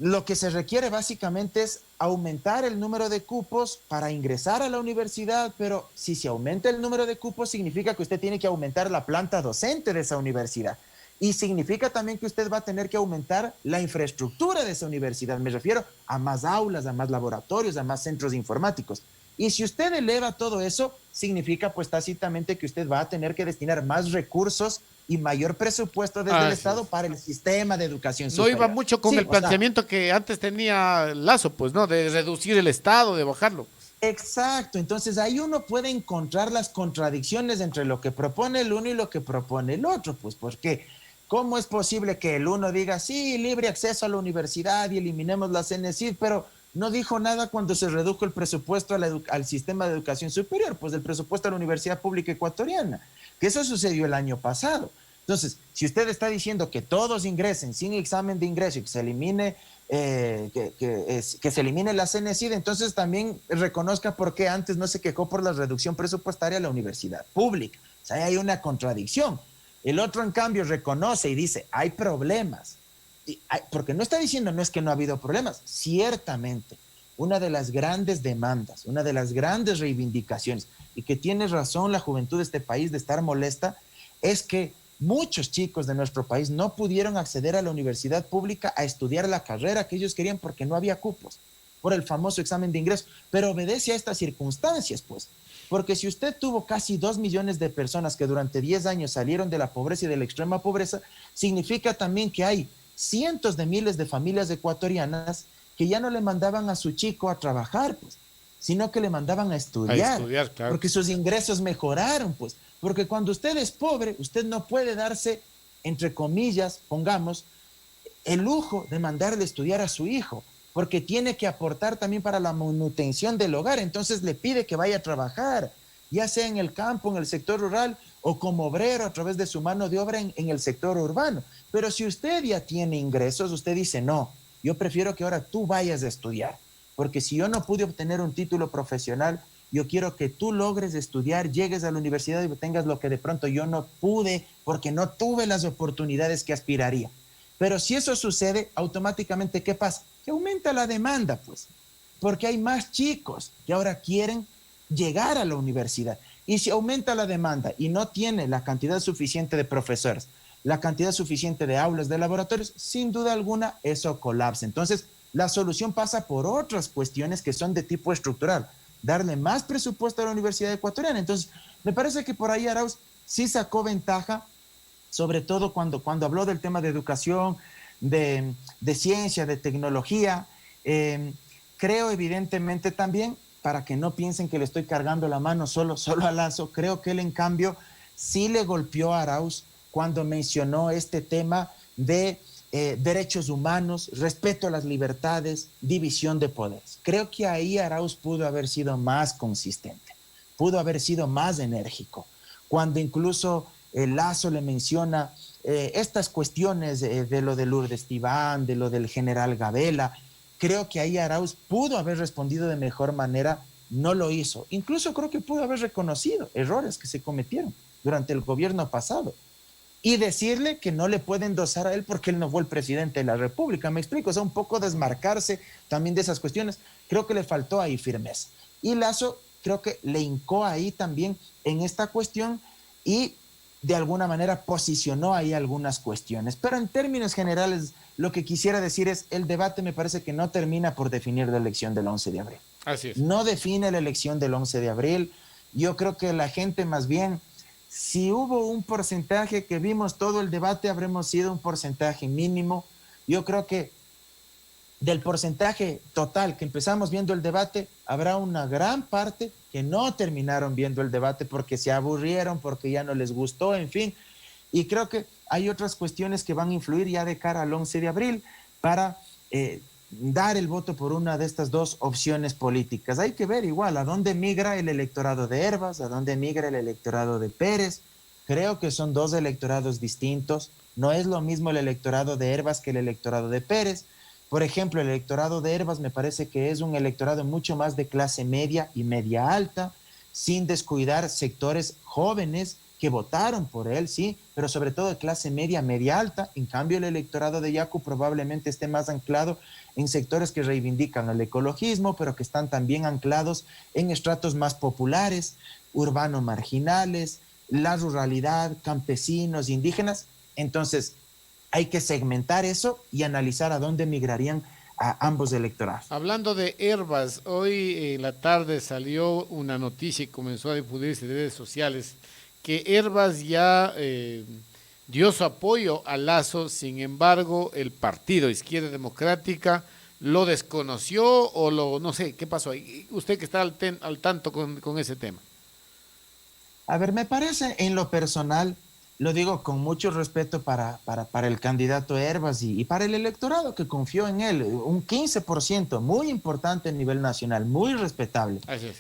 lo que se requiere básicamente es aumentar el número de cupos para ingresar a la universidad, pero si se aumenta el número de cupos significa que usted tiene que aumentar la planta docente de esa universidad. Y significa también que usted va a tener que aumentar la infraestructura de esa universidad. Me refiero a más aulas, a más laboratorios, a más centros informáticos. Y si usted eleva todo eso, significa pues tácitamente que usted va a tener que destinar más recursos y mayor presupuesto desde el Así Estado es. para el sistema de educación No iba superior. mucho con Sí, el o sea, planteamiento que antes tenía Lazo, pues, ¿no? De reducir el Estado, de bajarlo. exacto, entonces ahí uno puede encontrar las contradicciones entre lo que propone el uno y lo que propone el otro, pues porque ¿cómo es posible que el uno diga, sí, libre acceso a la universidad y eliminemos la CENESID, pero no dijo nada cuando se redujo el presupuesto al sistema de educación superior, pues el presupuesto a la Universidad Pública Ecuatoriana, que eso sucedió el año pasado. Entonces, si usted está diciendo que todos ingresen sin examen de ingreso y que se elimine que se elimine la CENESID, entonces también reconozca por qué antes no se quejó por la reducción presupuestaria a la universidad pública. O sea, hay una contradicción. El otro, en cambio, reconoce y dice, hay problemas. Porque no está diciendo, no es que no ha habido problemas. Ciertamente, una de las grandes demandas, una de las grandes reivindicaciones, y que tiene razón la juventud de este país de estar molesta, es que muchos chicos de nuestro país no pudieron acceder a la universidad pública a estudiar la carrera que ellos querían porque no había cupos, por el famoso examen de ingreso. Pero obedece a estas circunstancias, pues. Porque si usted tuvo casi 2 millones de personas que durante 10 años salieron de la pobreza y de la extrema pobreza, significa también que hay cientos de miles de familias ecuatorianas que ya no le mandaban a su chico a trabajar, pues, sino que le mandaban a A estudiar, estudiar, claro. porque sus ingresos mejoraron, pues. Porque cuando usted es pobre, usted no puede darse, entre comillas, pongamos, el lujo de mandarle a estudiar a su hijo, porque tiene que aportar también para la manutención del hogar. Entonces le pide que vaya a trabajar, ya sea en el campo, en el sector rural o como obrero a través de su mano de obra en el sector urbano. Pero si usted ya tiene ingresos, usted dice, no, yo prefiero que ahora tú vayas a estudiar, porque si yo no pude obtener un título profesional, yo quiero que tú logres estudiar, llegues a la universidad y tengas lo que de pronto yo no pude porque no tuve las oportunidades que aspiraría. Pero si eso sucede, automáticamente, ¿qué pasa? Que aumenta la demanda, pues, porque hay más chicos que ahora quieren llegar a la universidad. Y si aumenta la demanda y no tiene la cantidad suficiente de profesores, la cantidad suficiente de aulas, de laboratorios, sin duda alguna eso colapsa. Entonces, la solución pasa por otras cuestiones que son de tipo estructural, darle más presupuesto a la Universidad Ecuatoriana. Entonces, me parece que por ahí Arauz sí sacó ventaja, sobre todo cuando habló del tema de educación, de ciencia, de tecnología. Creo evidentemente también, para que no piensen que le estoy cargando la mano solo a Lazo, creo que él en cambio sí le golpeó a Arauz cuando mencionó este tema de derechos humanos, respeto a las libertades, división de poderes. Creo que ahí Arauz pudo haber sido más consistente, pudo haber sido más enérgico, cuando incluso Lazo le menciona estas cuestiones de lo de Lourdes Tibán, de lo del general Gabela. Creo que ahí Arauz pudo haber respondido de mejor manera, no lo hizo. Incluso creo que pudo haber reconocido errores que se cometieron durante el gobierno pasado y decirle que no le puede endosar a él porque él no fue el presidente de la República. Me explico, o sea, un poco desmarcarse también de esas cuestiones. Creo que le faltó ahí firmeza. Y Lazo creo que le hincó ahí también en esta cuestión y de alguna manera posicionó ahí algunas cuestiones. Pero en términos generales, lo que quisiera decir es, el debate me parece que no termina por definir la elección del 11 de abril. Así es. No define la elección del 11 de abril. Yo creo que la gente más bien, si hubo un porcentaje que vimos todo el debate, habremos sido un porcentaje mínimo. Yo creo que del porcentaje total que empezamos viendo el debate, habrá una gran parte que no terminaron viendo el debate porque se aburrieron, porque ya no les gustó, en fin. Y creo que hay otras cuestiones que van a influir ya de cara al 11 de abril para dar el voto por una de estas dos opciones políticas. Hay que ver igual a dónde migra el electorado de Hervas, a dónde migra el electorado de Pérez. Creo que son dos electorados distintos. No es lo mismo el electorado de Hervas que el electorado de Pérez. Por ejemplo, el electorado de Hervas me parece que es un electorado mucho más de clase media y media alta, sin descuidar sectores jóvenes que votaron por él, sí, pero sobre todo de clase media, media alta. En cambio, el electorado de Yacu probablemente esté más anclado en sectores que reivindican el ecologismo, pero que están también anclados en estratos más populares, urbano marginales, la ruralidad, campesinos, indígenas. Entonces, hay que segmentar eso y analizar a dónde migrarían a ambos electorados. Hablando de Hervas, hoy en la tarde salió una noticia y comenzó a difundirse en redes sociales que Hervas ya dio su apoyo a Lasso. Sin embargo, el partido Izquierda Democrática lo desconoció o lo, no sé, ¿qué pasó ahí? Usted que está al tanto con ese tema. A ver, me parece en lo personal, lo digo con mucho respeto para el candidato Hervas y para el electorado que confió en él, un 15%, muy importante a nivel nacional, muy respetable. Así es.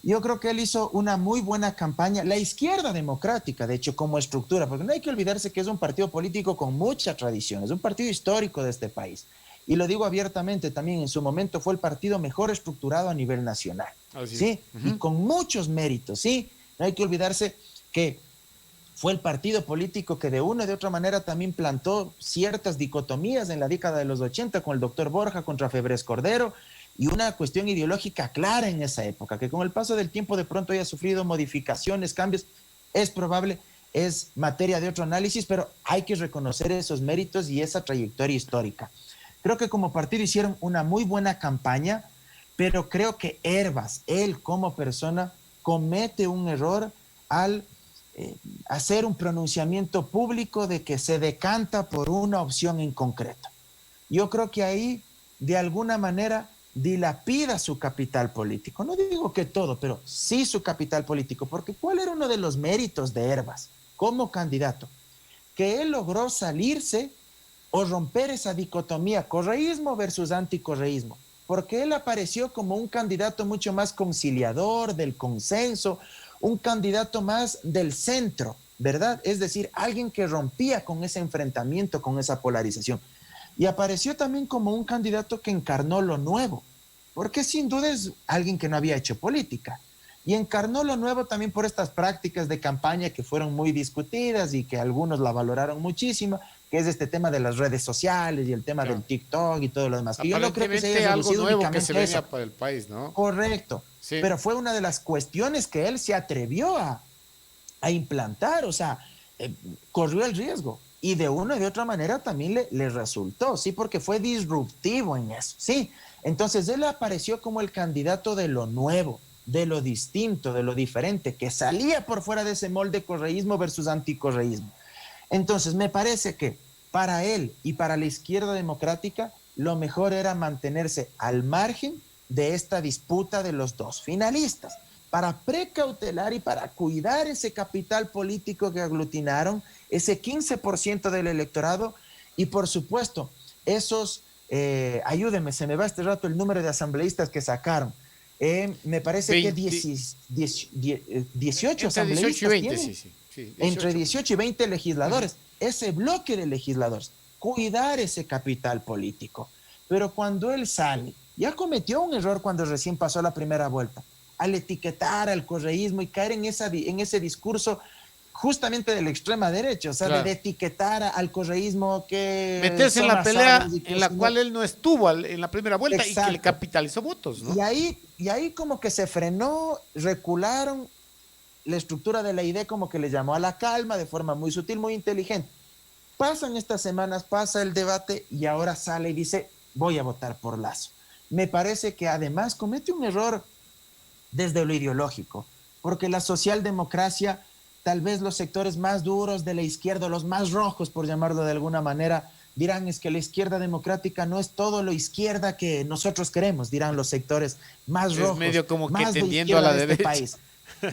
Yo creo que él hizo una muy buena campaña, la izquierda democrática, de hecho, como estructura, porque no hay que olvidarse que es un partido político con mucha tradición, es un partido histórico de este país. Y lo digo abiertamente también, en su momento fue el partido mejor estructurado a nivel nacional, Así ¿sí? es. Y con muchos méritos, ¿sí? No hay que olvidarse que fue el partido político que de una o de otra manera también plantó ciertas dicotomías en la década de los 80 con el doctor Borja contra Febres Cordero, y una cuestión ideológica clara en esa época, que con el paso del tiempo de pronto haya sufrido modificaciones, cambios, es probable, es materia de otro análisis, pero hay que reconocer esos méritos y esa trayectoria histórica. Creo que como partido hicieron una muy buena campaña, pero creo que Hervas, él como persona, comete un error al hacer un pronunciamiento público de que se decanta por una opción en concreto. Yo creo que ahí, de alguna manera, dilapida su capital político. No digo que todo, pero sí su capital político, porque ¿cuál era uno de los méritos de Hervas como candidato? Que él logró salirse o romper esa dicotomía correísmo versus anticorreísmo, porque él apareció como un candidato mucho más conciliador, del consenso, un candidato más del centro, ¿verdad? Es decir, alguien que rompía con ese enfrentamiento, con esa polarización. Y apareció también como un candidato que encarnó lo nuevo, porque sin duda es alguien que no había hecho política. Y encarnó lo nuevo también por estas prácticas de campaña que fueron muy discutidas y que algunos la valoraron muchísimo, que es este tema de las redes sociales y el tema del TikTok y todo lo demás. Que yo no creo que se haya algo nuevo que se venía eso. para el país, ¿no? Correcto. Sí. Pero fue una de las cuestiones que él se atrevió a implantar, o sea, corrió el riesgo. Y de una y de otra manera también le resultó, ¿sí? Porque fue disruptivo en eso, ¿sí? Entonces él apareció como el candidato de lo nuevo, de lo distinto, de lo diferente, que salía por fuera de ese molde correísmo versus anticorreísmo. Entonces me parece que para él y para la izquierda democrática, lo mejor era mantenerse al margen de esta disputa de los dos finalistas, para precautelar y para cuidar ese capital político que aglutinaron, ese 15% del electorado, y por supuesto, esos, ayúdenme, se me va este rato el número de asambleístas que sacaron. Me parece 20, que 18 entre asambleístas 18 y 20, tienen, sí. 18. entre 18 y 20 legisladores, ese bloque de legisladores, cuidar ese capital político. Pero cuando él sale, ya cometió un error cuando recién pasó la primera vuelta, al etiquetar al correísmo y caer en ese discurso justamente de la extrema derecha, o sea, claro, de etiquetar al correísmo que... meterse en la pelea en la cual él no estuvo en la primera vuelta. Exacto. Y que le capitalizó votos, ¿no? Y ahí como que se frenó, recularon, la estructura de la idea como que le llamó a la calma de forma muy sutil, muy inteligente. Pasan estas semanas, pasa el debate y ahora sale y dice, voy a votar por Lasso. Me parece que además comete un error desde lo ideológico, porque la socialdemocracia, tal vez los sectores más duros de la izquierda, los más rojos, por llamarlo de alguna manera, dirán es que la izquierda democrática no es todo lo izquierda que nosotros queremos, dirán los sectores más Es rojos, medio como que más de tendiendo a izquierda la de este derecha. país.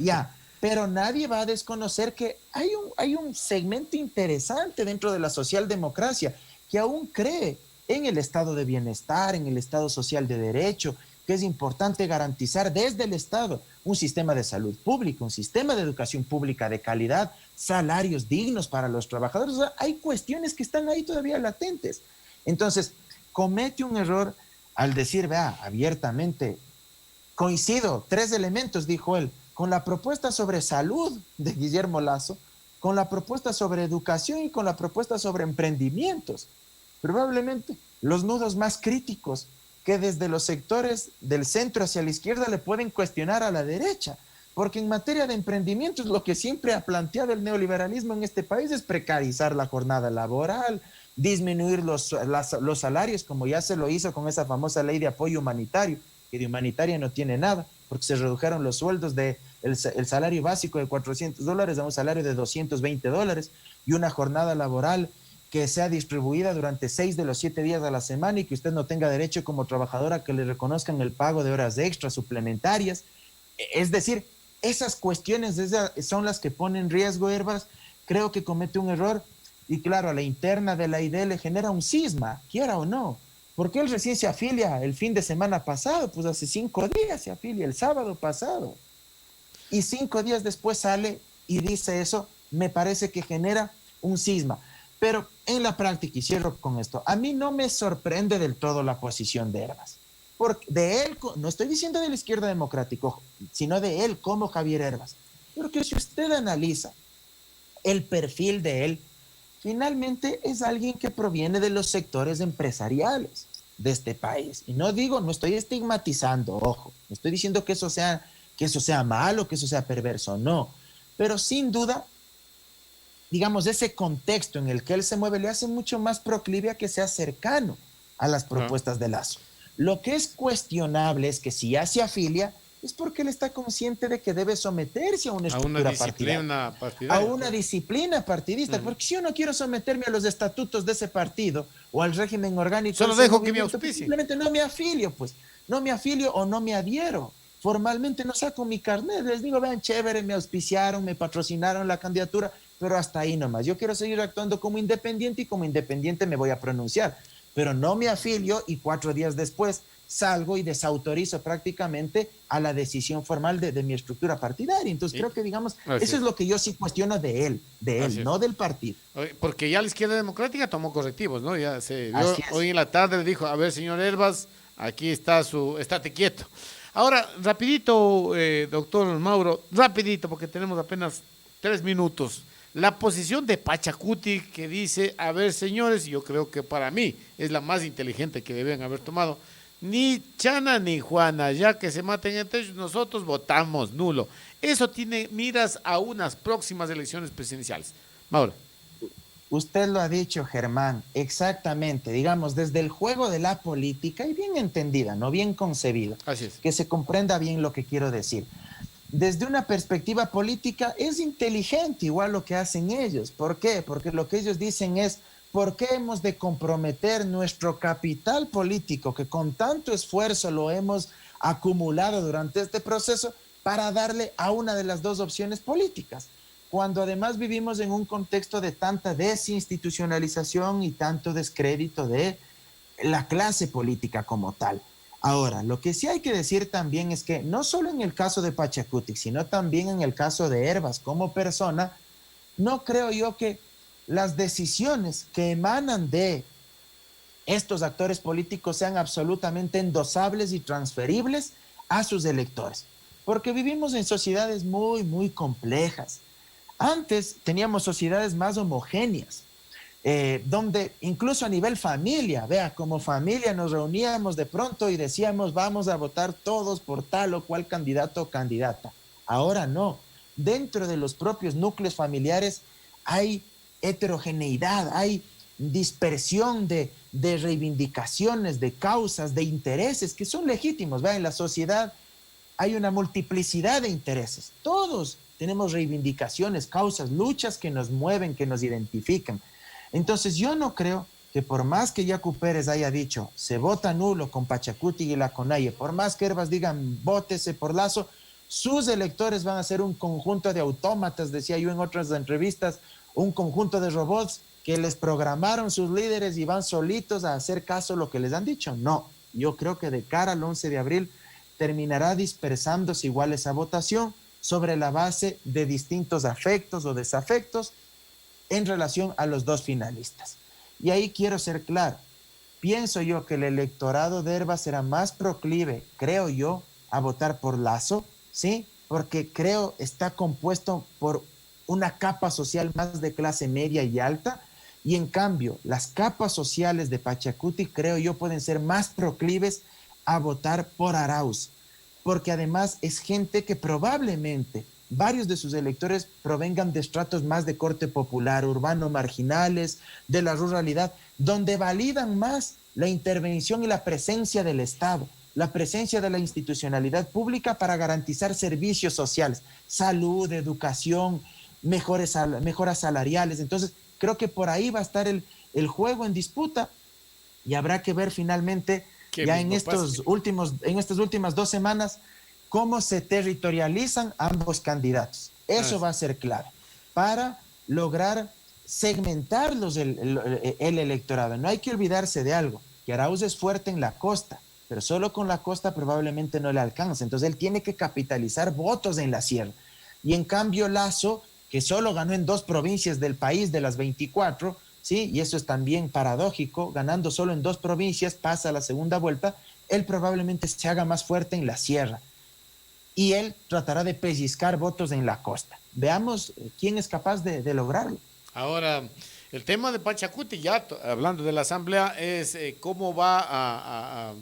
Ya, pero nadie va a desconocer que hay un segmento interesante dentro de la socialdemocracia que aún cree en el estado de bienestar, en el estado social de derecho, que es importante garantizar desde el Estado un sistema de salud pública, un sistema de educación pública de calidad, salarios dignos para los trabajadores. O sea, hay cuestiones que están ahí todavía latentes. Entonces, comete un error al decir, vea, abiertamente, coincido, 3 elementos, dijo él, con la propuesta sobre salud de Guillermo Lasso, con la propuesta sobre educación y con la propuesta sobre emprendimientos. Probablemente los nudos más críticos que desde los sectores del centro hacia la izquierda le pueden cuestionar a la derecha, porque en materia de emprendimientos lo que siempre ha planteado el neoliberalismo en este país es precarizar la jornada laboral, disminuir los salarios, como ya se lo hizo con esa famosa ley de apoyo humanitario, que de humanitaria no tiene nada, porque se redujeron los sueldos del salario básico de $400 a un salario de $220 y una jornada laboral que sea distribuida durante 6 de los 7 días de la semana y que usted no tenga derecho como trabajadora a que le reconozcan el pago de horas extras suplementarias. Es decir, esas cuestiones son las que ponen en riesgo Herbas. Creo que comete un error y claro, a la interna de la ID le genera un cisma, quiera o no. Porque él recién se afilia el fin de semana pasado, pues hace 5 días se afilia, el sábado pasado. Y 5 días después sale y dice eso, me parece que genera un cisma. Pero en la práctica, y cierro con esto, a mí no me sorprende del todo la posición de Herbas. Porque de él, no estoy diciendo de la izquierda democrática, sino de él como Javier Herbas. Porque si usted analiza el perfil de él, finalmente es alguien que proviene de los sectores empresariales de este país. Y no estoy estigmatizando, ojo, no estoy diciendo que eso sea malo, que eso sea perverso, no. Pero sin duda, digamos, ese contexto en el que él se mueve le hace mucho más proclive a que sea cercano a las propuestas de Lasso. Lo que es cuestionable es que si ya se afilia, es porque él está consciente de que debe someterse a una estructura partidaria. A una disciplina partidista. Porque si yo no quiero someterme a los estatutos de ese partido o al régimen orgánico, solo dejo que me auspicie. Simplemente no me afilio, pues. No me afilio o no me adhiero. Formalmente no saco mi carnet. Les digo, vean, chévere, me auspiciaron, me patrocinaron la candidatura, pero hasta ahí nomás. Yo quiero seguir actuando como independiente y como independiente me voy a pronunciar. Pero no me afilio y 4 días después salgo y desautorizo prácticamente a la decisión formal de mi estructura partidaria. Entonces creo que, digamos, eso es lo que yo sí cuestiono de él, no del partido. Porque ya la izquierda democrática tomó correctivos, ¿no? Ya se dio, hoy en la tarde le dijo, a ver, señor Herbas, aquí está estate quieto. Ahora, rapidito, doctor Mauro, rapidito, porque tenemos apenas 3 minutos. La posición de Pachacuti que dice, a ver, señores, yo creo que para mí es la más inteligente que deben haber tomado. Ni Chana ni Juana, ya que se maten entre ellos, nosotros votamos nulo. Eso tiene miras a unas próximas elecciones presidenciales. Mauro. Usted lo ha dicho, Germán, exactamente, digamos, desde el juego de la política y bien entendida, no bien concebida. Así es. Que se comprenda bien lo que quiero decir. Desde una perspectiva política es inteligente igual lo que hacen ellos. ¿Por qué? Porque lo que ellos dicen es, ¿por qué hemos de comprometer nuestro capital político que con tanto esfuerzo lo hemos acumulado durante este proceso para darle a una de las dos opciones políticas? Cuando además vivimos en un contexto de tanta desinstitucionalización y tanto descrédito de la clase política como tal. Ahora, lo que sí hay que decir también es que no solo en el caso de Pachacuti, sino también en el caso de Herbas como persona, no creo yo que las decisiones que emanan de estos actores políticos sean absolutamente endosables y transferibles a sus electores, porque vivimos en sociedades muy, muy complejas. Antes teníamos sociedades más homogéneas, donde incluso a nivel familia, vea, como familia nos reuníamos de pronto y decíamos vamos a votar todos por tal o cual candidato o candidata. Ahora no. dentro de los propios núcleos familiares hay heterogeneidad, hay dispersión de reivindicaciones, de causas, de intereses que son legítimos. ¿Va? En la sociedad hay una multiplicidad de intereses. Todos tenemos reivindicaciones, causas, luchas que nos mueven, que nos identifican. Entonces yo no creo que por más que Yacu Pérez haya dicho se vota nulo con Pachacuti y la CONAIE, por más que Herbas digan vótese por Lazo, sus electores van a ser un conjunto de autómatas, decía yo en otras entrevistas, un conjunto de robots que les programaron sus líderes y van solitos a hacer caso a lo que les han dicho. No, yo creo que de cara al 11 de abril terminará dispersándose igual esa votación sobre la base de distintos afectos o desafectos en relación a los dos finalistas. Y ahí quiero ser claro, pienso yo que el electorado de Herbas será más proclive, creo yo, a votar por Lazo, ¿sí? Porque creo está compuesto por una capa social más de clase media y alta, y en cambio las capas sociales de Pachacuti creo yo pueden ser más proclives a votar por Arauz, porque además es gente que probablemente varios de sus electores provengan de estratos más de corte popular, urbano, marginales, de la ruralidad, donde validan más la intervención y la presencia del Estado, la presencia de la institucionalidad pública para garantizar servicios sociales, salud, educación, mejoras salariales. Entonces, creo que por ahí va a estar el juego en disputa y habrá que ver finalmente ya en estas últimas 2 semanas cómo se territorializan ambos candidatos. Eso va a ser clave para lograr segmentar el electorado. No hay que olvidarse de algo, que Arauz es fuerte en la costa, pero solo con la costa probablemente no le alcanza. Entonces él tiene que capitalizar votos en la sierra. Y en cambio Lazo, que solo ganó en 2 provincias del país de las 24, ¿sí? Y eso es también paradójico, ganando solo en 2 provincias, pasa a la segunda vuelta, él probablemente se haga más fuerte en la sierra. Y él tratará de pellizcar votos en la costa. Veamos quién es capaz de lograrlo. Ahora, el tema de Pachacuti, ya hablando de la Asamblea, es cómo va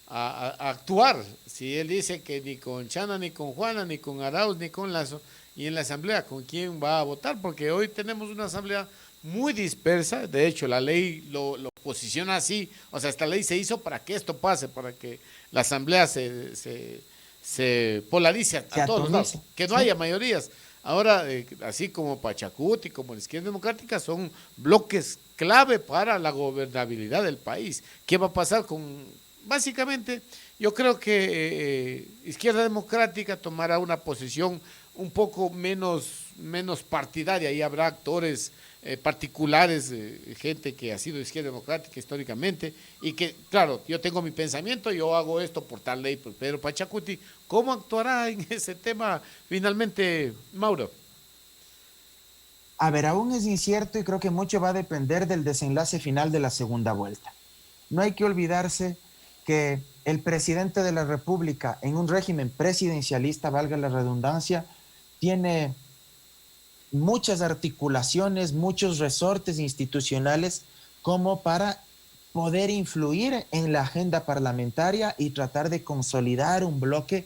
a actuar. Si él dice que ni con Chana, ni con Juana, ni con Arauz, ni con Lazo, y en la Asamblea, ¿con quién va a votar? Porque hoy tenemos una Asamblea muy dispersa. De hecho, la ley lo posiciona así. O sea, esta ley se hizo para que esto pase, para que la Asamblea se polarice a todos lados, que no haya mayorías. Ahora, así como Pachacuti, como la Izquierda Democrática, son bloques clave para la gobernabilidad del país. ¿Qué va a pasar con...? Básicamente, yo creo que Izquierda Democrática tomará una posición un poco menos partidaria, y habrá actores particulares, gente que ha sido Izquierda Democrática históricamente, y que, claro, yo tengo mi pensamiento, yo hago esto por tal ley, por Pedro Pachacuti. ¿Cómo actuará en ese tema finalmente, Mauro? A ver, aún es incierto y creo que mucho va a depender del desenlace final de la segunda vuelta. No hay que olvidarse que el presidente de la República, en un régimen presidencialista, valga la redundancia, tiene muchas articulaciones, muchos resortes institucionales como para poder influir en la agenda parlamentaria y tratar de consolidar un bloque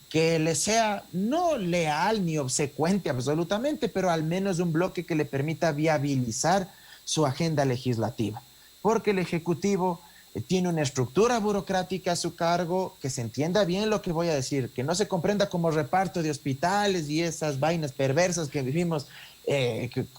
que le sea no leal ni obsecuente absolutamente, pero al menos un bloque que le permita viabilizar su agenda legislativa. Porque el Ejecutivo tiene una estructura burocrática a su cargo, que se entienda bien lo que voy a decir, que no se comprenda como reparto de hospitales y esas vainas perversas que vivimos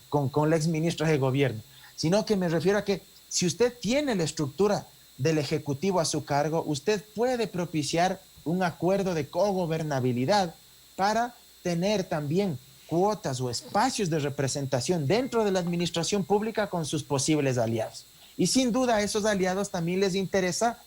con la exministra de gobierno, sino que me refiero a que si usted tiene la estructura del Ejecutivo a su cargo, usted puede propiciar un acuerdo de cogobernabilidad para tener también cuotas o espacios de representación dentro de la administración pública con sus posibles aliados. Y sin duda a esos aliados también les interesa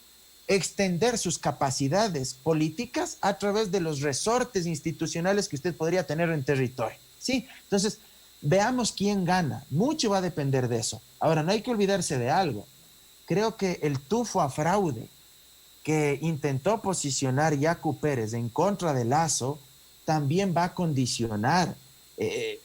extender sus capacidades políticas a través de los resortes institucionales que usted podría tener en territorio. ¿Sí? Entonces, veamos quién gana. Mucho va a depender de eso. Ahora, no hay que olvidarse de algo. Creo que el tufo a fraude que intentó posicionar Yacu Pérez en contra de Lazo también va a condicionar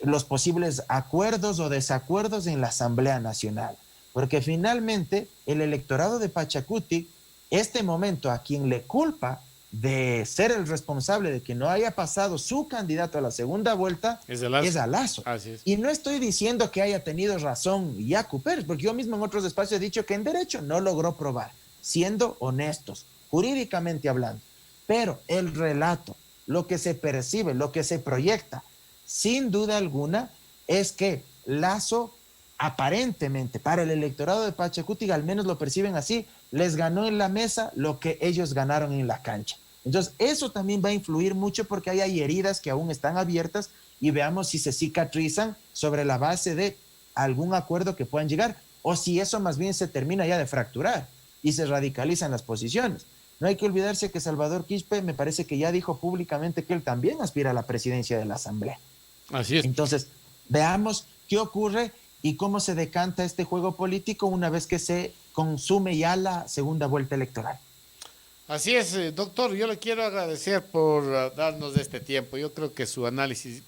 los posibles acuerdos o desacuerdos en la Asamblea Nacional. Porque finalmente el electorado de Pachacuti, este momento a quien le culpa de ser el responsable de que no haya pasado su candidato a la segunda vuelta es a Lasso. Así es. Y no estoy diciendo que haya tenido razón Yacu Pérez, porque yo mismo en otros espacios he dicho que en derecho no logró probar, siendo honestos, jurídicamente hablando. Pero el relato, lo que se percibe, lo que se proyecta, sin duda alguna, es que Lasso, aparentemente, para el electorado de Pachacútec, al menos lo perciben así, les ganó en la mesa lo que ellos ganaron en la cancha. Entonces, eso también va a influir mucho porque hay heridas que aún están abiertas y veamos si se cicatrizan sobre la base de algún acuerdo que puedan llegar o si eso más bien se termina ya de fracturar y se radicalizan las posiciones. No hay que olvidarse que Salvador Quispe me parece que ya dijo públicamente que él también aspira a la presidencia de la Asamblea. Así es. Entonces, veamos qué ocurre y cómo se decanta este juego político una vez que se consume ya la segunda vuelta electoral. Así es, doctor, yo le quiero agradecer por darnos de este tiempo. Yo creo que su análisis,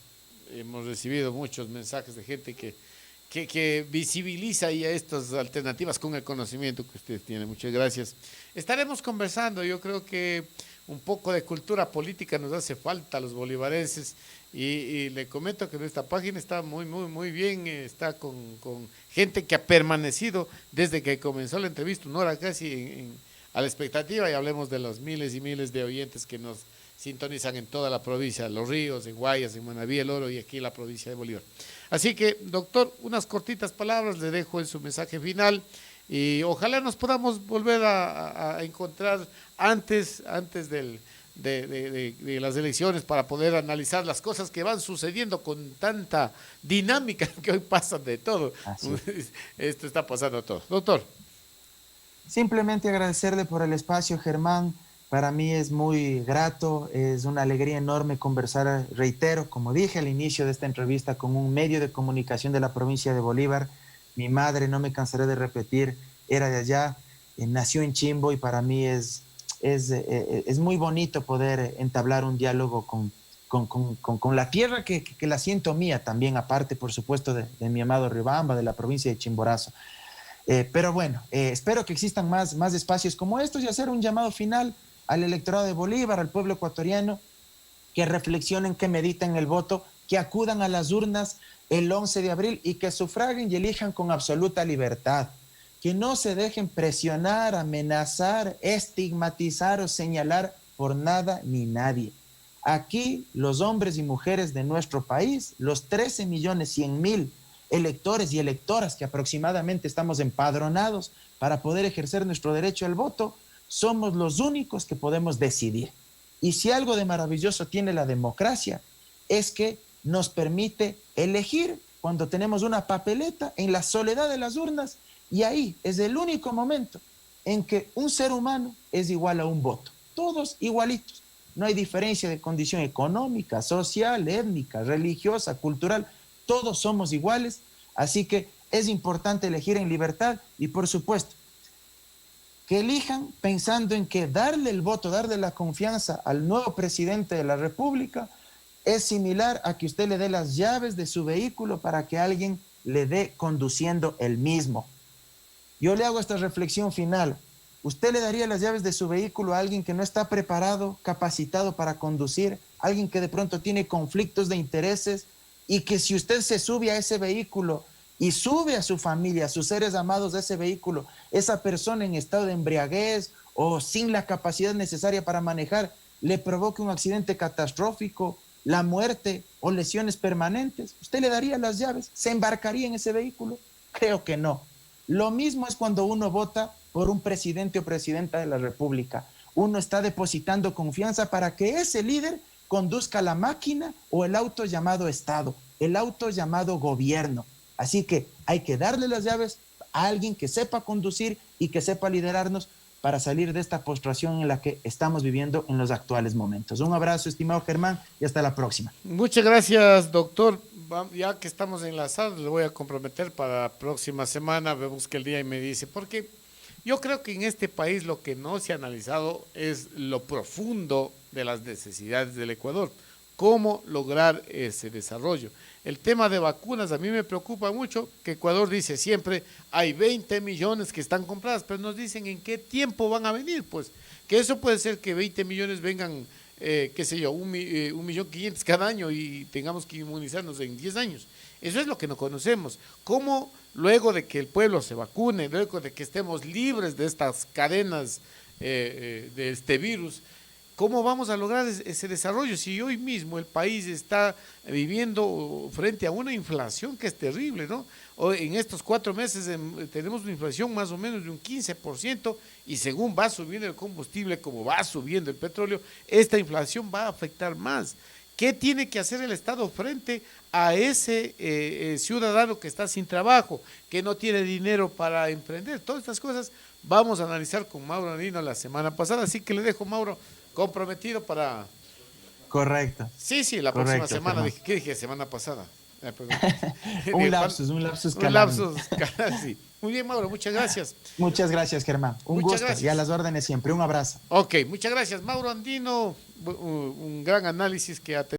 hemos recibido muchos mensajes de gente que visibiliza ya estas alternativas con el conocimiento que usted tiene. Muchas gracias. Estaremos conversando, yo creo que un poco de cultura política nos hace falta a los bolivarenses y le comento que nuestra página está muy bien, está con gente que ha permanecido desde que comenzó la entrevista, una hora casi a la expectativa, y hablemos de los miles y miles de oyentes que nos sintonizan en toda la provincia, Los Ríos, en Guayas, en Manabí, El Oro y aquí en la provincia de Bolívar. Así que, doctor, unas cortitas palabras le dejo en su mensaje final y ojalá nos podamos volver a encontrar antes de las elecciones para poder analizar las cosas que van sucediendo con tanta dinámica que hoy pasan de todo. Esto está pasando todo. Doctor. Simplemente agradecerle por el espacio, Germán. Para mí es muy grato, es una alegría enorme conversar, reitero, como dije al inicio de esta entrevista, con un medio de comunicación de la provincia de Bolívar. Mi madre, no me cansaré de repetir, era de allá, nació en Chimbo y para mí es muy bonito poder entablar un diálogo con la tierra que la siento mía también, aparte, por supuesto, de mi amado Riobamba, de la provincia de Chimborazo. Pero bueno, espero que existan más espacios como estos y hacer un llamado final al electorado de Bolívar, al pueblo ecuatoriano, que reflexionen, que mediten el voto, que acudan a las urnas el 11 de abril y que sufraguen y elijan con absoluta libertad. Que no se dejen presionar, amenazar, estigmatizar o señalar por nada ni nadie. Aquí los hombres y mujeres de nuestro país, los 13.100.000 electores y electoras que aproximadamente estamos empadronados para poder ejercer nuestro derecho al voto, somos los únicos que podemos decidir. Y si algo de maravilloso tiene la democracia, es que nos permite elegir cuando tenemos una papeleta en la soledad de las urnas, y ahí es el único momento en que un ser humano es igual a un voto. Todos igualitos. No hay diferencia de condición económica, social, étnica, religiosa, cultural. Todos somos iguales, así que es importante elegir en libertad y, por supuesto, que elijan pensando en que darle el voto, darle la confianza al nuevo presidente de la República es similar a que usted le dé las llaves de su vehículo para que alguien le dé conduciendo el mismo. Yo le hago esta reflexión final. ¿Usted le daría las llaves de su vehículo a alguien que no está preparado, capacitado para conducir? Alguien que de pronto tiene conflictos de intereses y que si usted se sube a ese vehículo y sube a su familia, a sus seres amados de ese vehículo, esa persona en estado de embriaguez o sin la capacidad necesaria para manejar, le provoque un accidente catastrófico, la muerte o lesiones permanentes, ¿usted le daría las llaves? ¿Se embarcaría en ese vehículo? Creo que no. Lo mismo es cuando uno vota por un presidente o presidenta de la República. Uno está depositando confianza para que ese líder conduzca la máquina o el auto llamado Estado, el auto llamado gobierno. Así que hay que darle las llaves a alguien que sepa conducir y que sepa liderarnos para salir de esta postración en la que estamos viviendo en los actuales momentos. Un abrazo, estimado Germán, y hasta la próxima. Muchas gracias, doctor. Ya que estamos enlazados, le voy a comprometer para la próxima semana, vemos que el día y me dice, porque yo creo que en este país lo que no se ha analizado es lo profundo de las necesidades del Ecuador, cómo lograr ese desarrollo. El tema de vacunas a mí me preocupa mucho, que Ecuador dice siempre hay 20 millones que están compradas, pero nos dicen en qué tiempo van a venir, pues que eso puede ser que 20 millones vengan, qué sé yo, 1.500.000 cada año y tengamos que inmunizarnos en 10 años. Eso es lo que no conocemos. ¿Cómo luego de que el pueblo se vacune, luego de que estemos libres de estas cadenas de este virus, cómo vamos a lograr ese desarrollo si hoy mismo el país está viviendo frente a una inflación que es terrible, ¿no? Hoy, en estos 4 meses tenemos una inflación más o menos de un 15% y según va subiendo el combustible, como va subiendo el petróleo, esta inflación va a afectar más. ¿Qué tiene que hacer el Estado frente a ese ciudadano que está sin trabajo, que no tiene dinero para emprender? Todas estas cosas vamos a analizar con Mauro Andino la semana pasada, así que le dejo, Mauro, comprometido para... Correcto. Sí, la próxima semana. ¿Qué dije? Semana pasada. Un lapsus Un lapsus, sí. Muy bien, Mauro, muchas gracias. Muchas gracias, Germán. Un gusto y a las órdenes siempre. Un abrazo. Ok, muchas gracias, Mauro Andino. Un gran análisis que ha tenido.